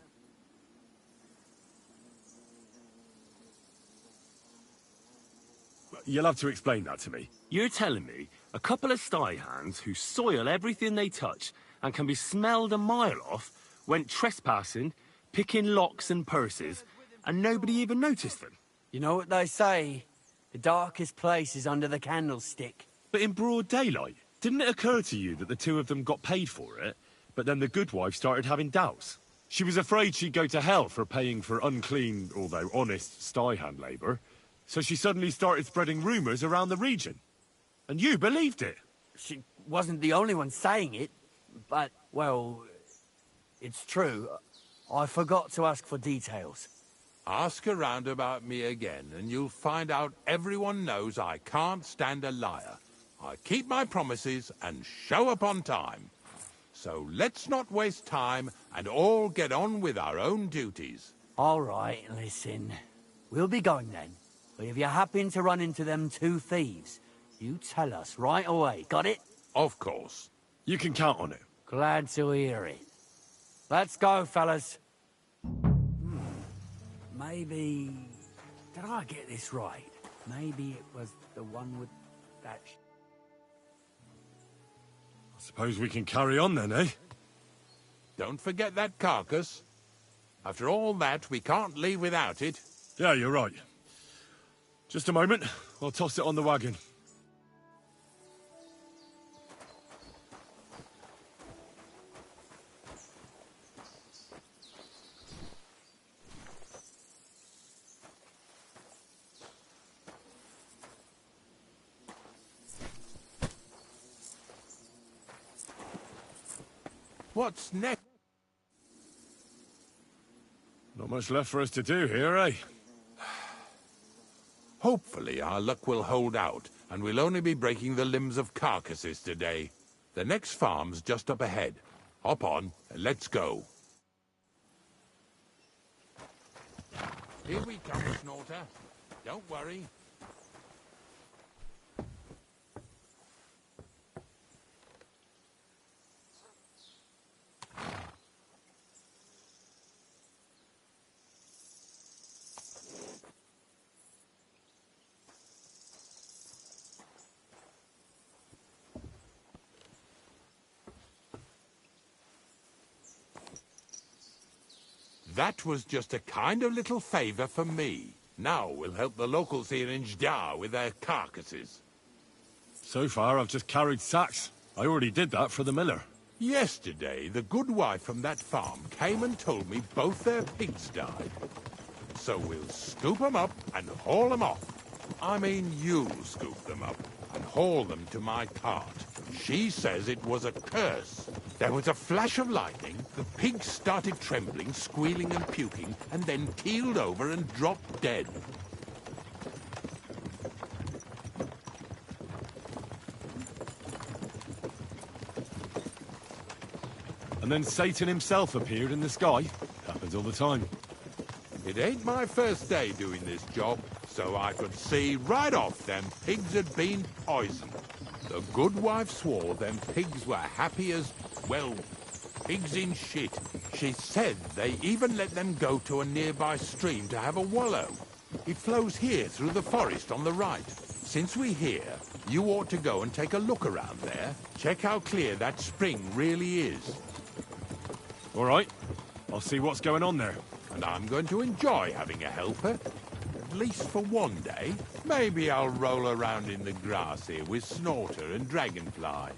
You'll have to explain that to me. You're telling me a couple of sty hands who soil everything they touch and can be smelled a mile off went trespassing, picking locks and purses, and nobody even noticed them? You know what they say? The darkest place is under the candlestick. But in broad daylight, didn't it occur to you that the two of them got paid for it, but then the good wife started having doubts? She was afraid she'd go to hell for paying for unclean, although honest, sty hand labour, so she suddenly started spreading rumours around the region. And you believed it. She wasn't the only one saying it, but, well, it's true. I forgot to ask for details. Ask around about me again, and you'll find out everyone knows I can't stand a liar. I keep my promises and show up on time. So let's not waste time and all get on with our own duties. All right, listen. We'll be going then. But if you happen to run into them two thieves, you tell us right away. Got it? Of course. You can count on it. Glad to hear it. Let's go, fellas. Maybe... Did I get this right? Maybe it was the one with that... I suppose we can carry on then, eh? Don't forget that carcass. After all that, we can't leave without it. Yeah, you're right. Just a moment. I'll toss it on the wagon. What's next? Not much left for us to do here, eh? Hopefully our luck will hold out, and we'll only be breaking the limbs of carcasses today. The next farm's just up ahead. Hop on, and let's go. Here we come, Snorter. Don't worry. That was just a kind of little favor for me. Now we'll help the locals here in Jdar with their carcasses. So far, I've just carried sacks. I already did that for the miller. Yesterday, the good wife from that farm came and told me both their pigs died. So we'll scoop them up and haul them off. I mean, you'll scoop them up and haul them to my cart. She says it was a curse. There was a flash of lightning, the pigs started trembling, squealing and puking, and then keeled over and dropped dead. And then Satan himself appeared in the sky. Happens all the time. It ain't my first day doing this job, so I could see right off them pigs had been poisoned. The good wife swore them pigs were happy as, well, pigs in shit. She said they even let them go to a nearby stream to have a wallow. It flows here through the forest on the right. Since we're here, you ought to go and take a look around there. Check how clear that spring really is. All right. I'll see what's going on there. And I'm going to enjoy having a helper. At least for one day. Maybe I'll roll around in the grass here with Snorter and Dragonfly.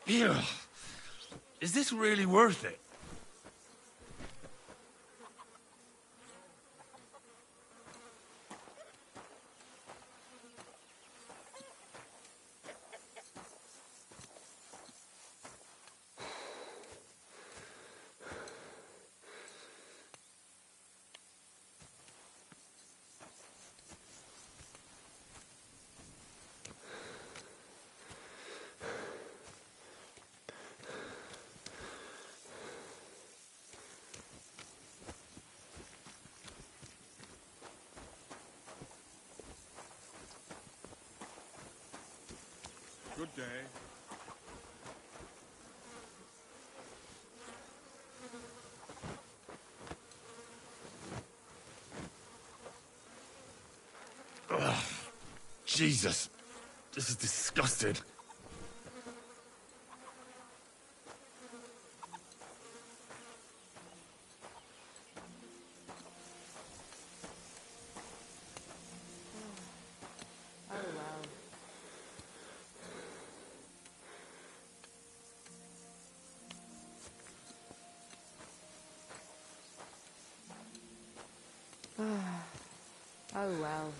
Ew. Is this really worth it? Good day. Jesus. This is disgusting. Oh well. Oh well.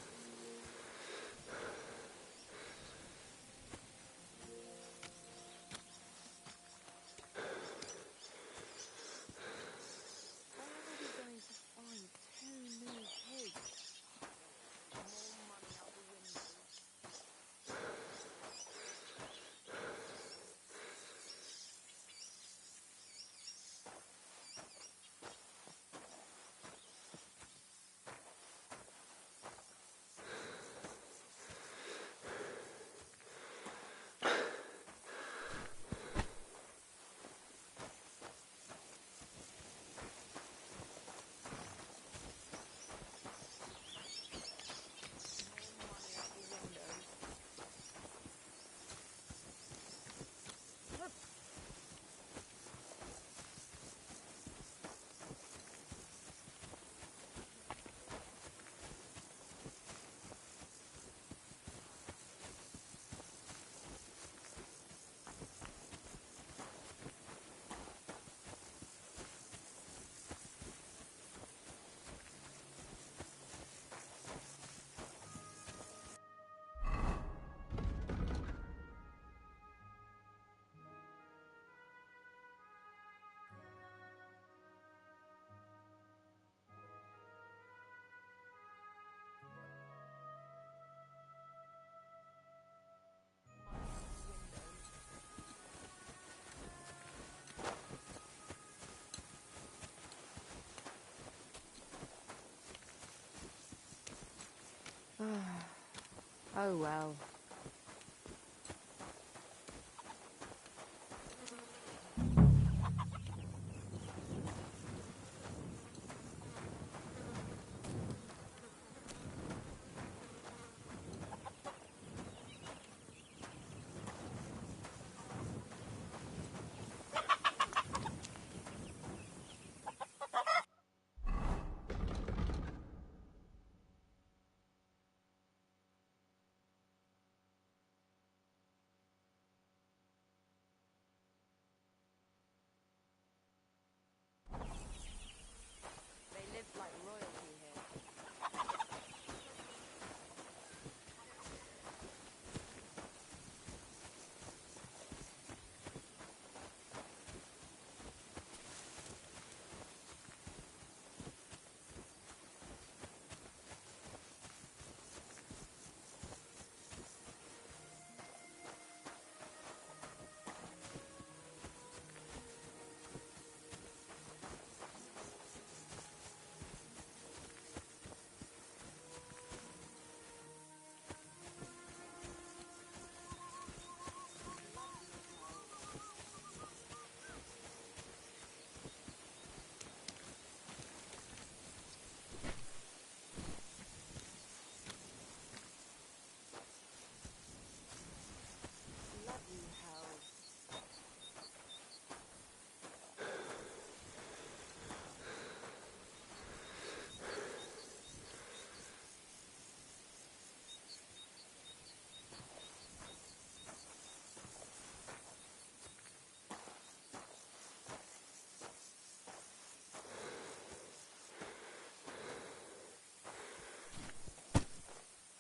Oh well.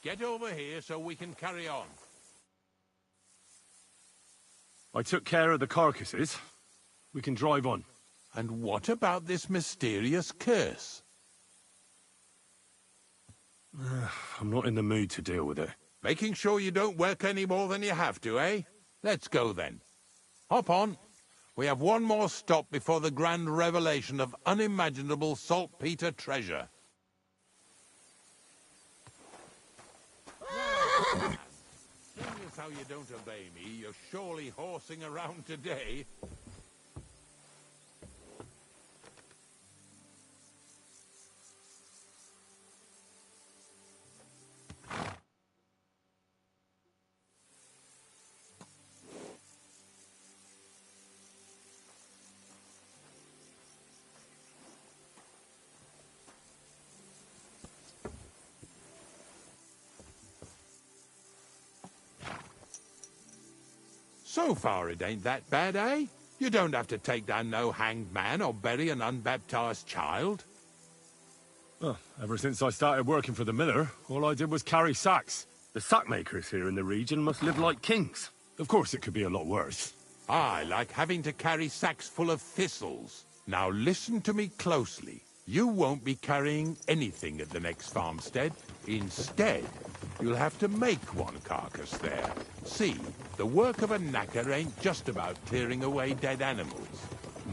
Get over here so we can carry on. I took care of the carcasses. We can drive on. And what about this mysterious curse? I'm not in the mood to deal with it. Making sure you don't work any more than you have to, eh? Let's go then. Hop on. We have one more stop before the grand revelation of unimaginable saltpeter treasure. Seeing as how you don't obey me, you're surely horsing around today. So far it ain't that bad, eh? You don't have to take down no hanged man or bury an unbaptized child. Well, ever since I started working for the miller, all I did was carry sacks. The sack makers here in the region must live like kings. Of course it could be a lot worse. I like having to carry sacks full of thistles. Now listen to me closely. You won't be carrying anything at the next farmstead. Instead, you'll have to make one carcass there. See, the work of a knacker ain't just about clearing away dead animals.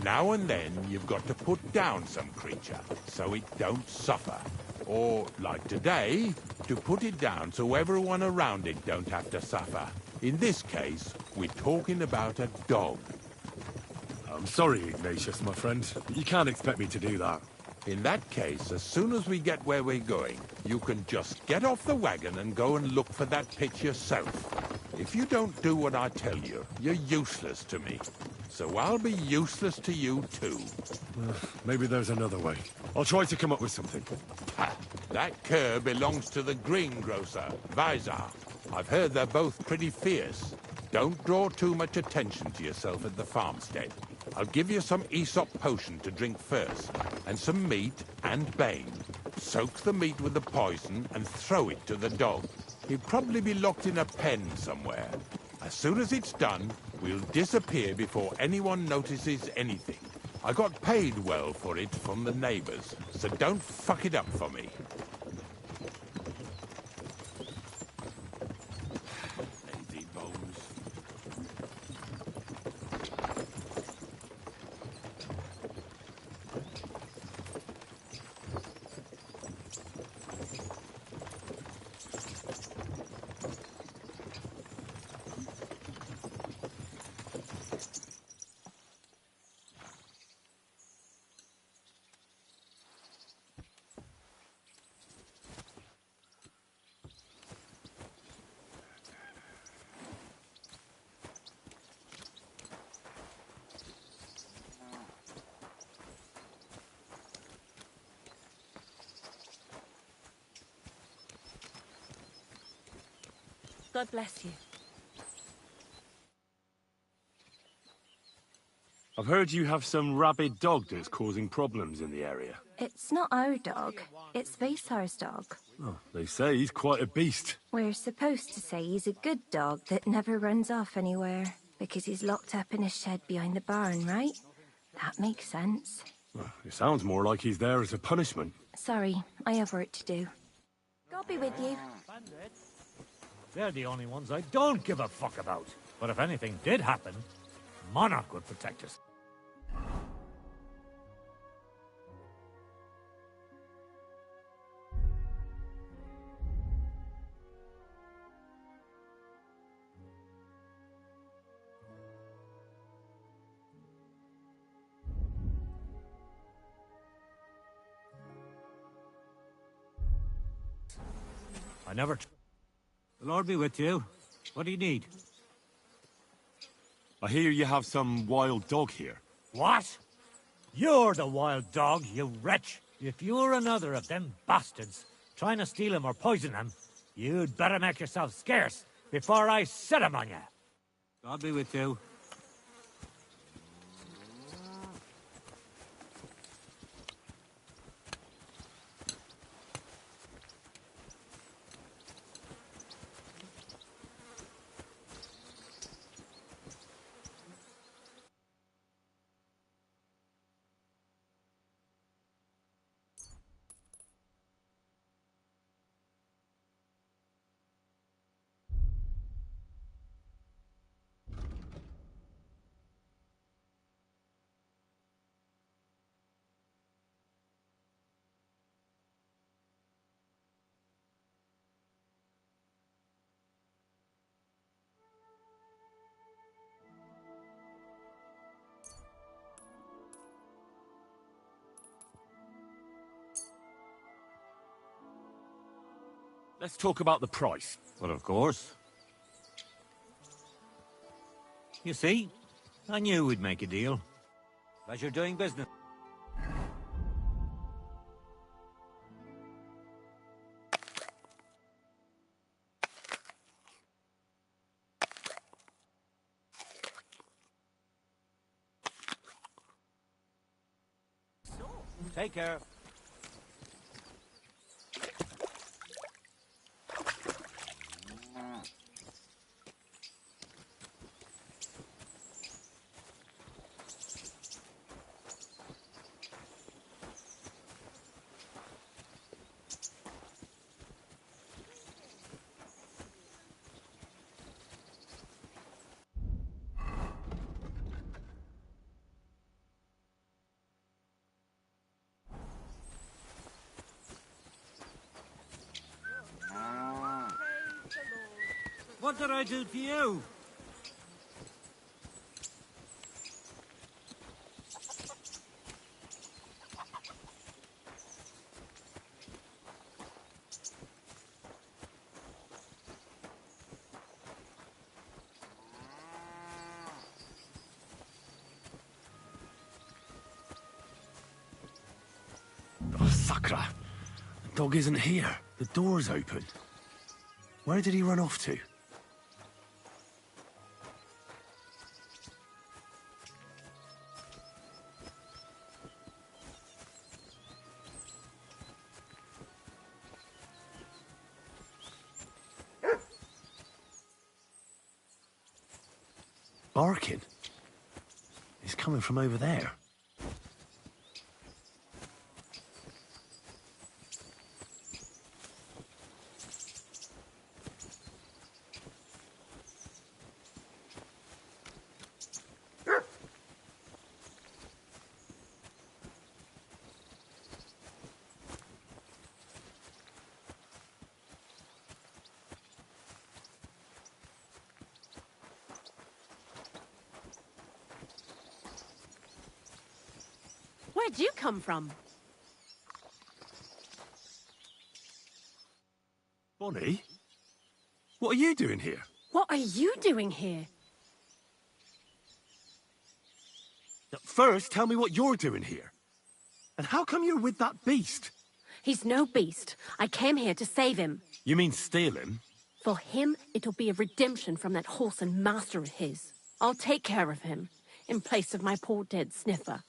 Now and then, you've got to put down some creature, so it don't suffer. Or, like today, to put it down so everyone around it don't have to suffer. In this case, we're talking about a dog. I'm sorry, Ignatius, my friend, but you can't expect me to do that. In that case, as soon as we get where we're going, you can just get off the wagon and go and look for that pitch yourself. If you don't do what I tell you, you're useless to me. So I'll be useless to you too. Maybe there's another way. I'll try to come up with something. Ha! That cur belongs to the greengrocer, Vizar. I've heard they're both pretty fierce. Don't draw too much attention to yourself at the farmstead. I'll give you some Aesop potion to drink first, and some meat and bane. Soak the meat with the poison and throw it to the dog. He'll probably be locked in a pen somewhere. As soon as it's done, we'll disappear before anyone notices anything. I got paid well for it from the neighbors, so don't fuck it up for me. Lazy bones. God bless you. I've heard you have some rabid dog that's causing problems in the area. It's not our dog. It's Vaisar's dog. Oh, they say he's quite a beast. We're supposed to say he's a good dog that never runs off anywhere, because he's locked up in a shed behind the barn, right? That makes sense. Well, it sounds more like he's there as a punishment. Sorry, I have work to do. God be with you. They're the only ones I don't give a fuck about. But if anything did happen, Monarch would protect us. I never... The Lord be with you. What do you need? I hear you have some wild dog here. What? You're the wild dog, you wretch. If you're another of them bastards trying to steal him or poison him, you'd better make yourself scarce before I set him on you. God be with you. Let's talk about the price. Well, of course. You see, I knew we'd make a deal. Pleasure doing business. Take care. What did I do to you? Oh, Sakra. The dog isn't here. The door's open. Where did he run off to? Barking. He's coming from over there. Where'd you come from? Bonnie? What are you doing here? What are you doing here? First, tell me what you're doing here. And how come you're with that beast? He's no beast. I came here to save him. You mean steal him? For him, it'll be a redemption from that whoreson master of his. I'll take care of him, in place of my poor dead sniffer.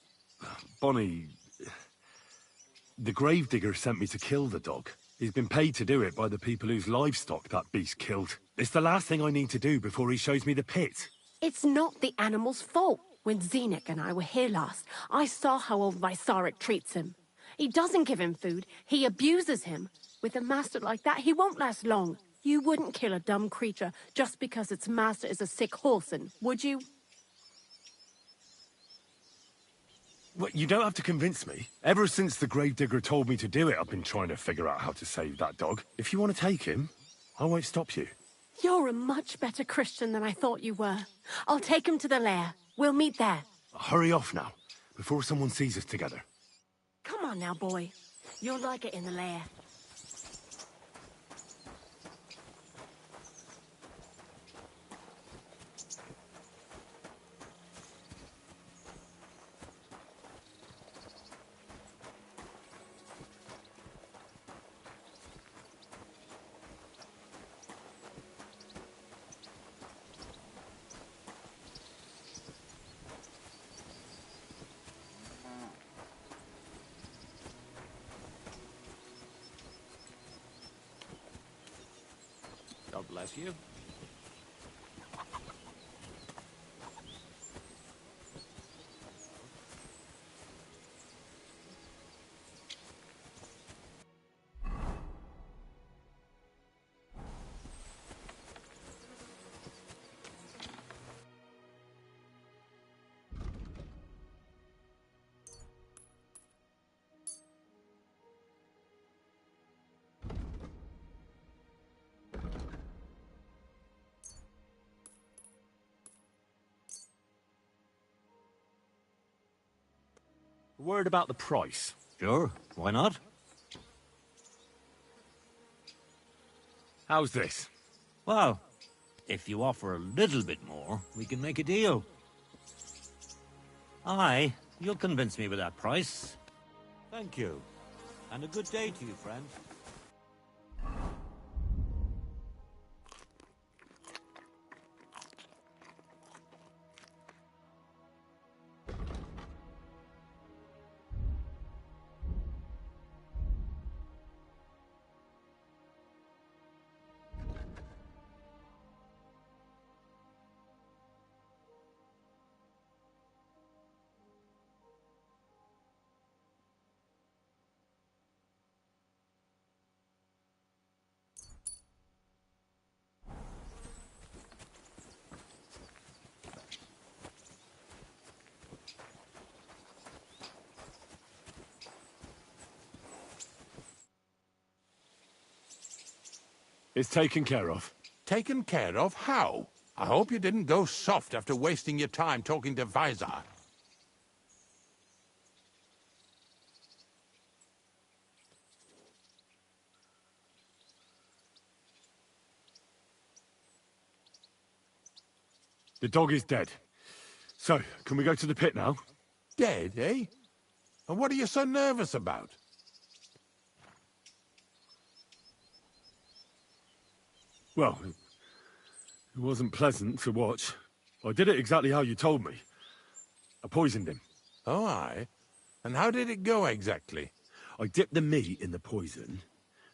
Bonnie... The gravedigger sent me to kill the dog. He's been paid to do it by the people whose livestock that beast killed. It's the last thing I need to do before he shows me the pit. It's not the animal's fault. When Zenek and I were here last, I saw how old Vysarik treats him. He doesn't give him food, he abuses him. With a master like that, he won't last long. You wouldn't kill a dumb creature just because its master is a sick whoreson, would you? Well, you don't have to convince me. Ever since the gravedigger told me to do it, I've been trying to figure out how to save that dog. If you want to take him, I won't stop you. You're a much better Christian than I thought you were. I'll take him to the lair. We'll meet there. Hurry off now, before someone sees us together. Come on now, boy. You'll like it in the lair. God bless you. A word about the price. Sure, why not? How's this? Well, if you offer a little bit more, we can make a deal. Aye, you'll convince me with that price. Thank you. And a good day to you, friend. It's taken care of. Taken care of? How? I hope you didn't go soft after wasting your time talking to Vizar. The dog is dead. So, can we go to the pit now? Dead, eh? And what are you so nervous about? Well, it wasn't pleasant to watch. I did it exactly how you told me. I poisoned him. Oh, aye? And how did it go exactly? I dipped the meat in the poison.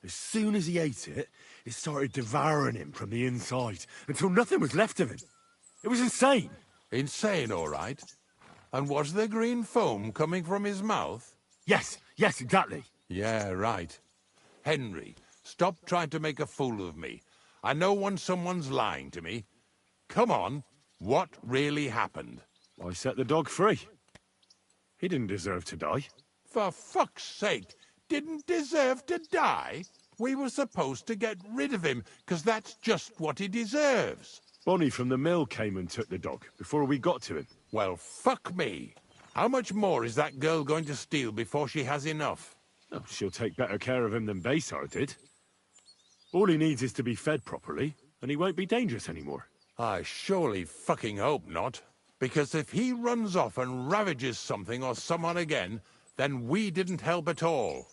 As soon as he ate it, it started devouring him from the inside, until nothing was left of him. It was insane. Insane, all right. And was there green foam coming from his mouth? Yes, exactly. Yeah, right. Henry, stop trying to make a fool of me. I know when someone's lying to me. Come on, what really happened? I set the dog free. He didn't deserve to die. For fuck's sake, didn't deserve to die? We were supposed to get rid of him, because that's just what he deserves. Bonnie from the mill came and took the dog before we got to him. Well, fuck me. How much more is that girl going to steal before she has enough? Oh, she'll take better care of him than Baysar did. All he needs is to be fed properly, and he won't be dangerous anymore. I surely fucking hope not. Because if he runs off and ravages something or someone again, then we didn't help at all.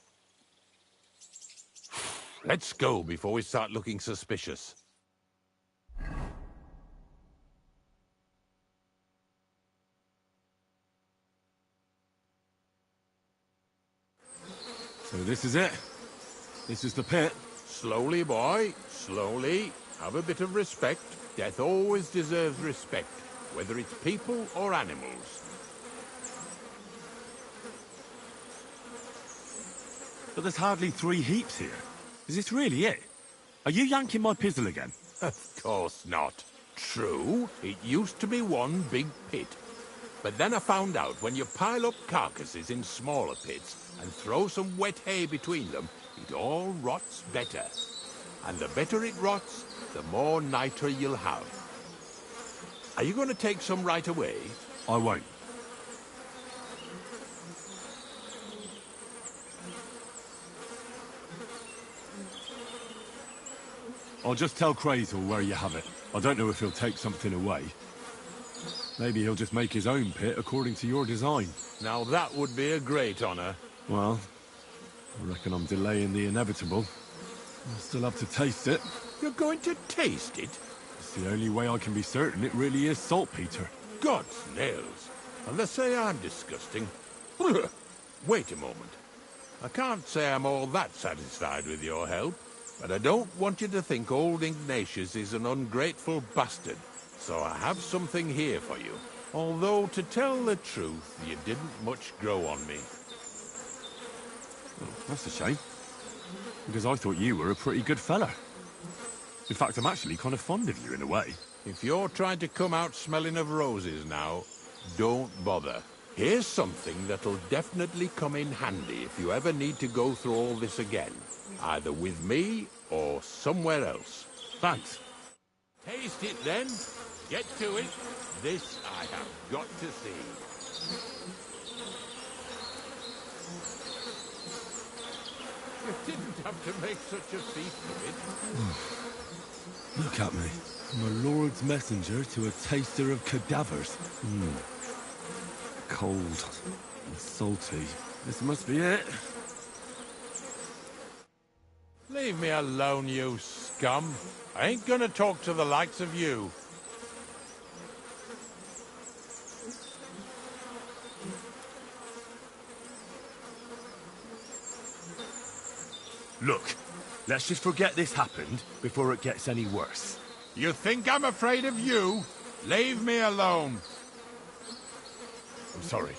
Let's go before we start looking suspicious. So this is it. This is the pit. Slowly, boy. Slowly. Have a bit of respect. Death always deserves respect, whether it's people or animals. But there's hardly 3 heaps here. Is this really it? Are you yanking my pizzle again? Of course not. True, it used to be one big pit. But then I found out when you pile up carcasses in smaller pits and throw some wet hay between them, it all rots better. And the better it rots, the more niter you'll have. Are you going to take some right away? I won't. I'll just tell Crazel where you have it. I don't know if he'll take something away. Maybe he'll just make his own pit according to your design. Now that would be a great honor. Well, I reckon I'm delaying the inevitable. I'll still have to taste it. You're going to taste it? It's the only way I can be certain it really is saltpeter. God's nails. And they say I'm disgusting. Wait a moment. I can't say I'm all that satisfied with your help, but I don't want you to think old Ignatius is an ungrateful bastard, so I have something here for you. Although, to tell the truth, you didn't much grow on me. Oh, that's a shame. Because I thought you were a pretty good fella. In fact, I'm actually kind of fond of you in a way. If you're trying to come out smelling of roses now, don't bother. Here's something that'll definitely come in handy if you ever need to go through all this again. Either with me or somewhere else. Thanks. Taste it then. Get to it. This I have got to see. didn't have to make such a feast of it. Look at me. I'm a lord's messenger to a taster of cadavers. Cold and salty. This must be it. Leave me alone, you scum. I ain't gonna talk to the likes of you. Look, let's just forget this happened before it gets any worse. You think I'm afraid of you? Leave me alone. I'm sorry.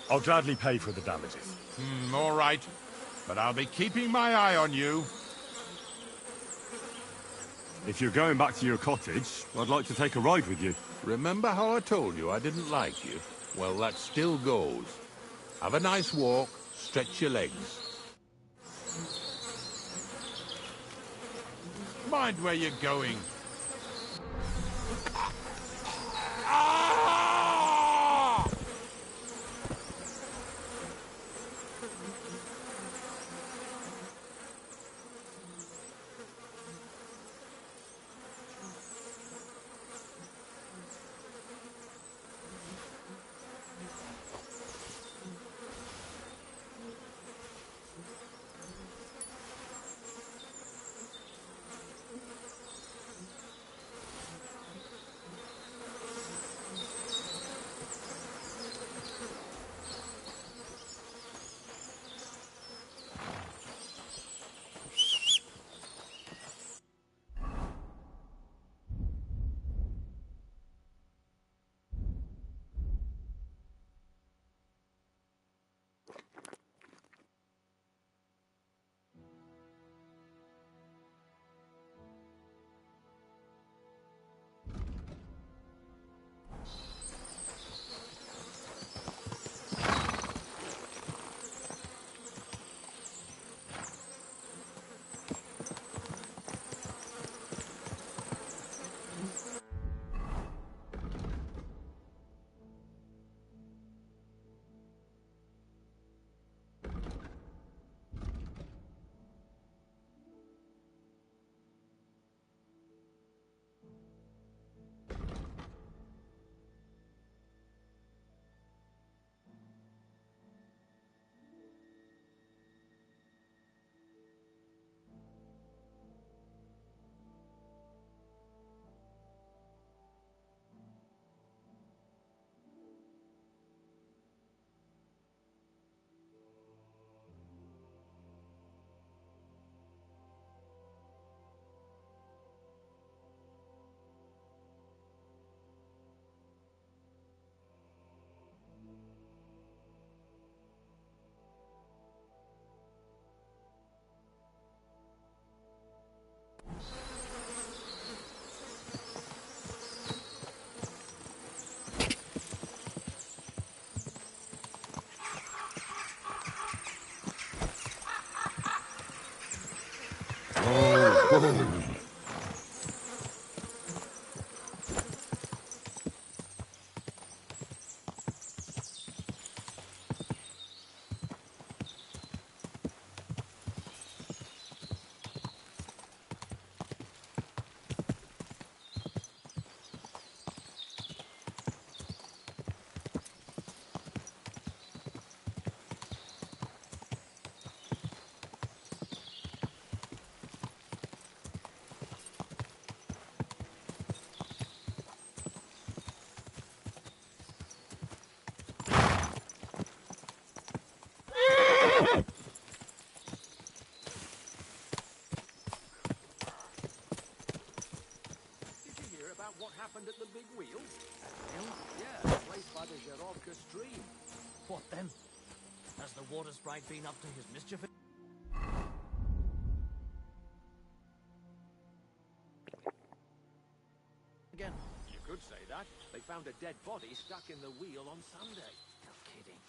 I'll gladly pay for the damages. All right. But I'll be keeping my eye on you. If you're going back to your cottage, I'd like to take a ride with you. Remember how I told you I didn't like you? Well, that still goes. Have a nice walk, stretch your legs. Mind where you're going. Ah! What happened at the big wheel? Yeah, placed by the Zherovka stream. What then? Has the water sprite been up to his mischief? Again, you could say that. They found a dead body stuck in the wheel on Sunday. You're kidding.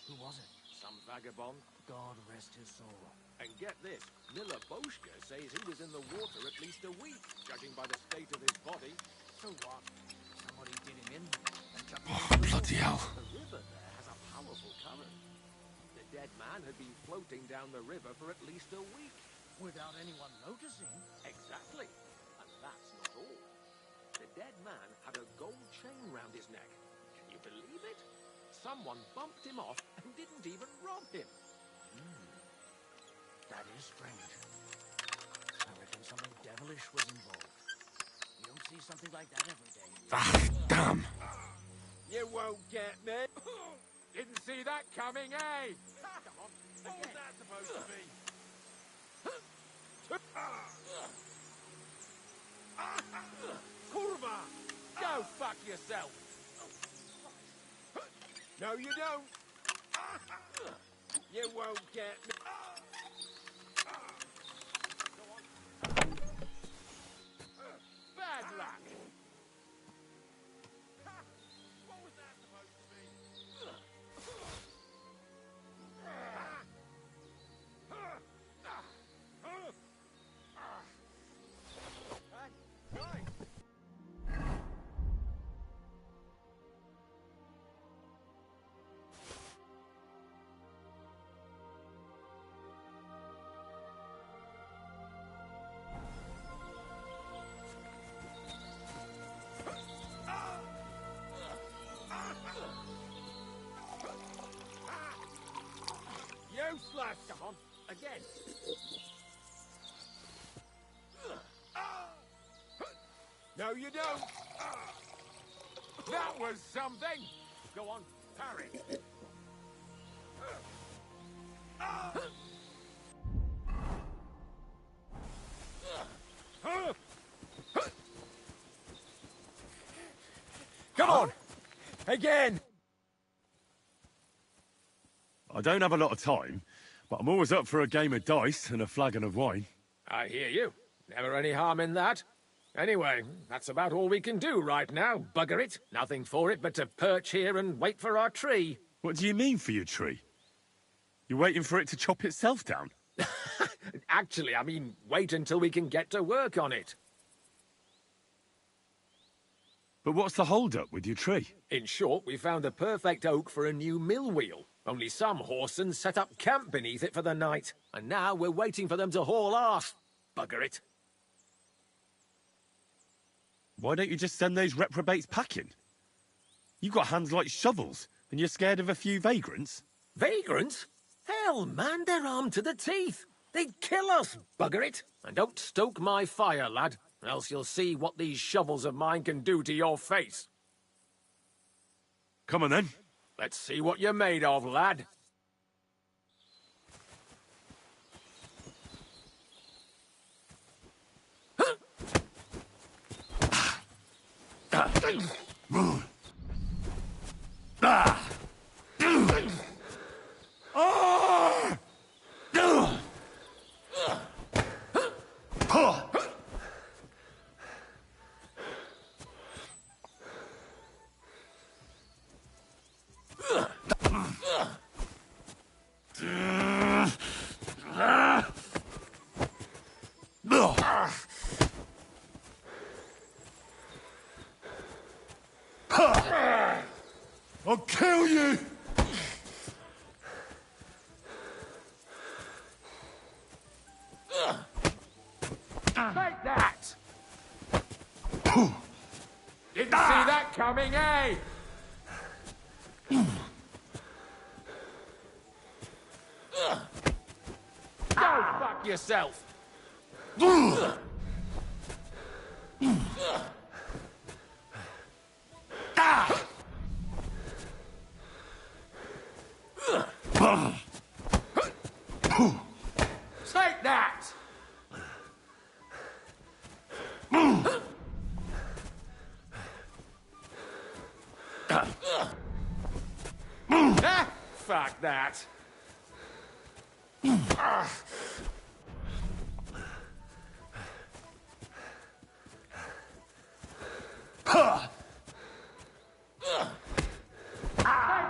Who was it? Some vagabond. God rest his soul. And get this, Miller Boschka says he was in the water at least a week, judging by the state of his body. So what? Somebody did him in and chucked him Oh, into the bloody water. hell. The river there has a powerful current. The dead man had been floating down the river for at least a week. Without anyone noticing. Exactly. And that's not all. The dead man had a gold chain round his neck. Can you believe it? Someone bumped him off and didn't even rob him. That is strange. I reckon something devilish was involved. You don't see something like that every day. Ah, damn. You won't get me. Didn't see that coming, eh? Come on. What was that supposed to be? Kurva! Go fuck yourself! No, you don't! You won't get me! Bad luck! What was that supposed to be? Useless! Come on, again. No, you don't. That was something. Go on, parry. Come on, again. I don't have a lot of time, but I'm always up for a game of dice and a flagon of wine. I hear you. Never any harm in that. Anyway, that's about all we can do right now. Bugger it. Nothing for it but to perch here and wait for our tree. What do you mean for your tree? You're waiting for it to chop itself down? Actually, I mean, wait until we can get to work on it. But what's the hold-up with your tree? In short, we found the perfect oak for a new mill wheel. Only some whoresons set up camp beneath it for the night. And now we're waiting for them to haul ass. Bugger it. Why don't you just send those reprobates packing? You've got hands like shovels, and you're scared of a few vagrants? Vagrants? Hell, man, they're armed to the teeth. They'd kill us, bugger it. And don't stoke my fire, lad, else you'll see what these shovels of mine can do to your face. Come on, then. Let's see what you're made of, lad. I'll kill you! Take that! Didn't see that coming, eh? Go fuck yourself! Take that! Fuck that. Take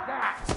that!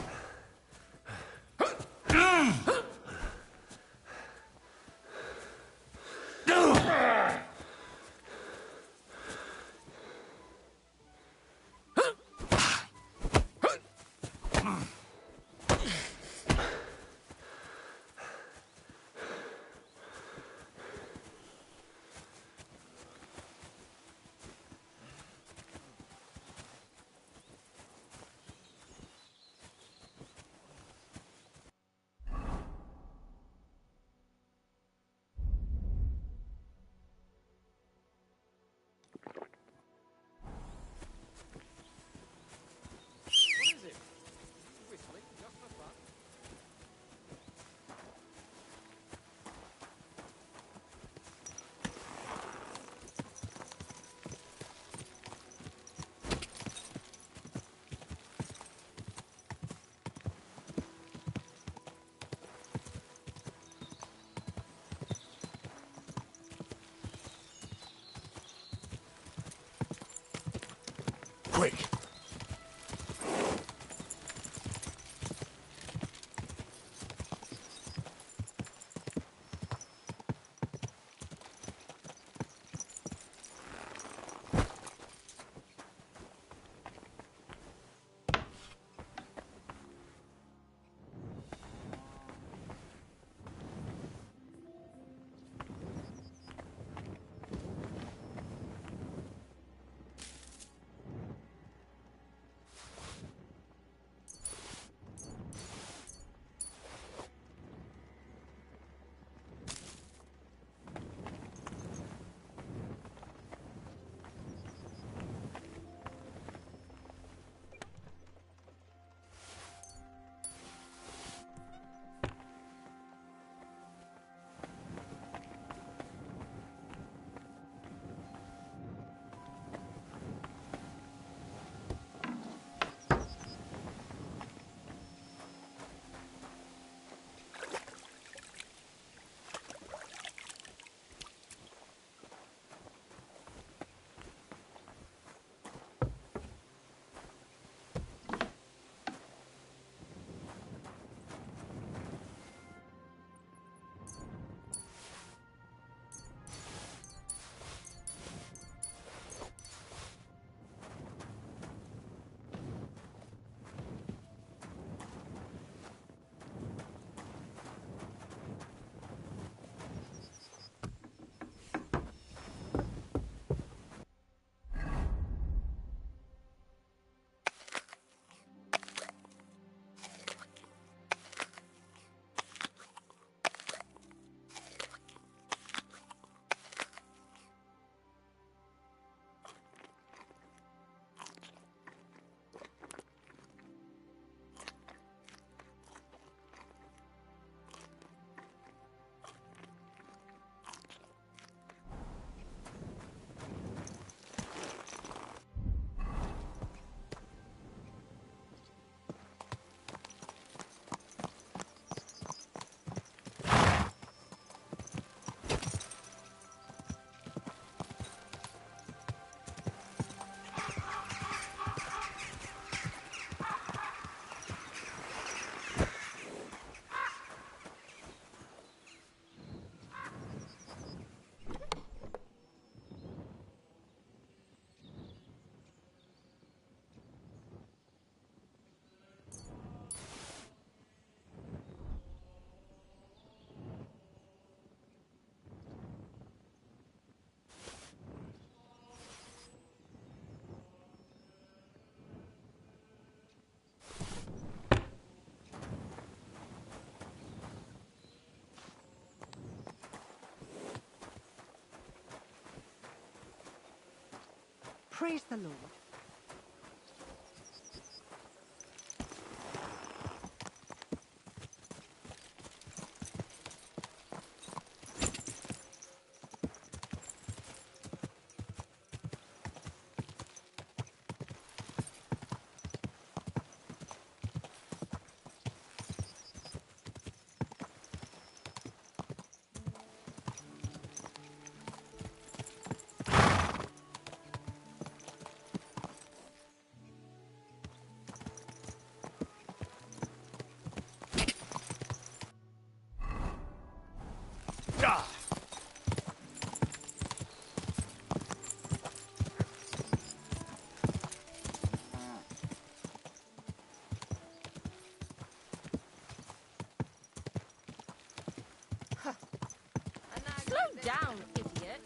quick. Praise the Lord. Slow down, idiot.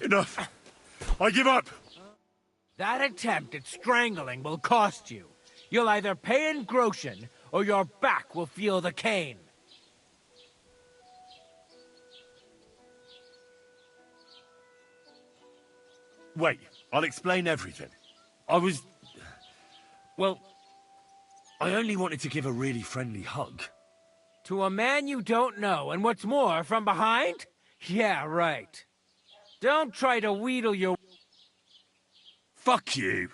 Enough! I give up! That attempt at strangling will cost you. You'll either pay in groschen, or your back will feel the cane. Wait, I'll explain everything. Well, I only wanted to give a really friendly hug. To a man you don't know, and what's more, from behind? Yeah, right. Don't try to wheedle your... Fuck you!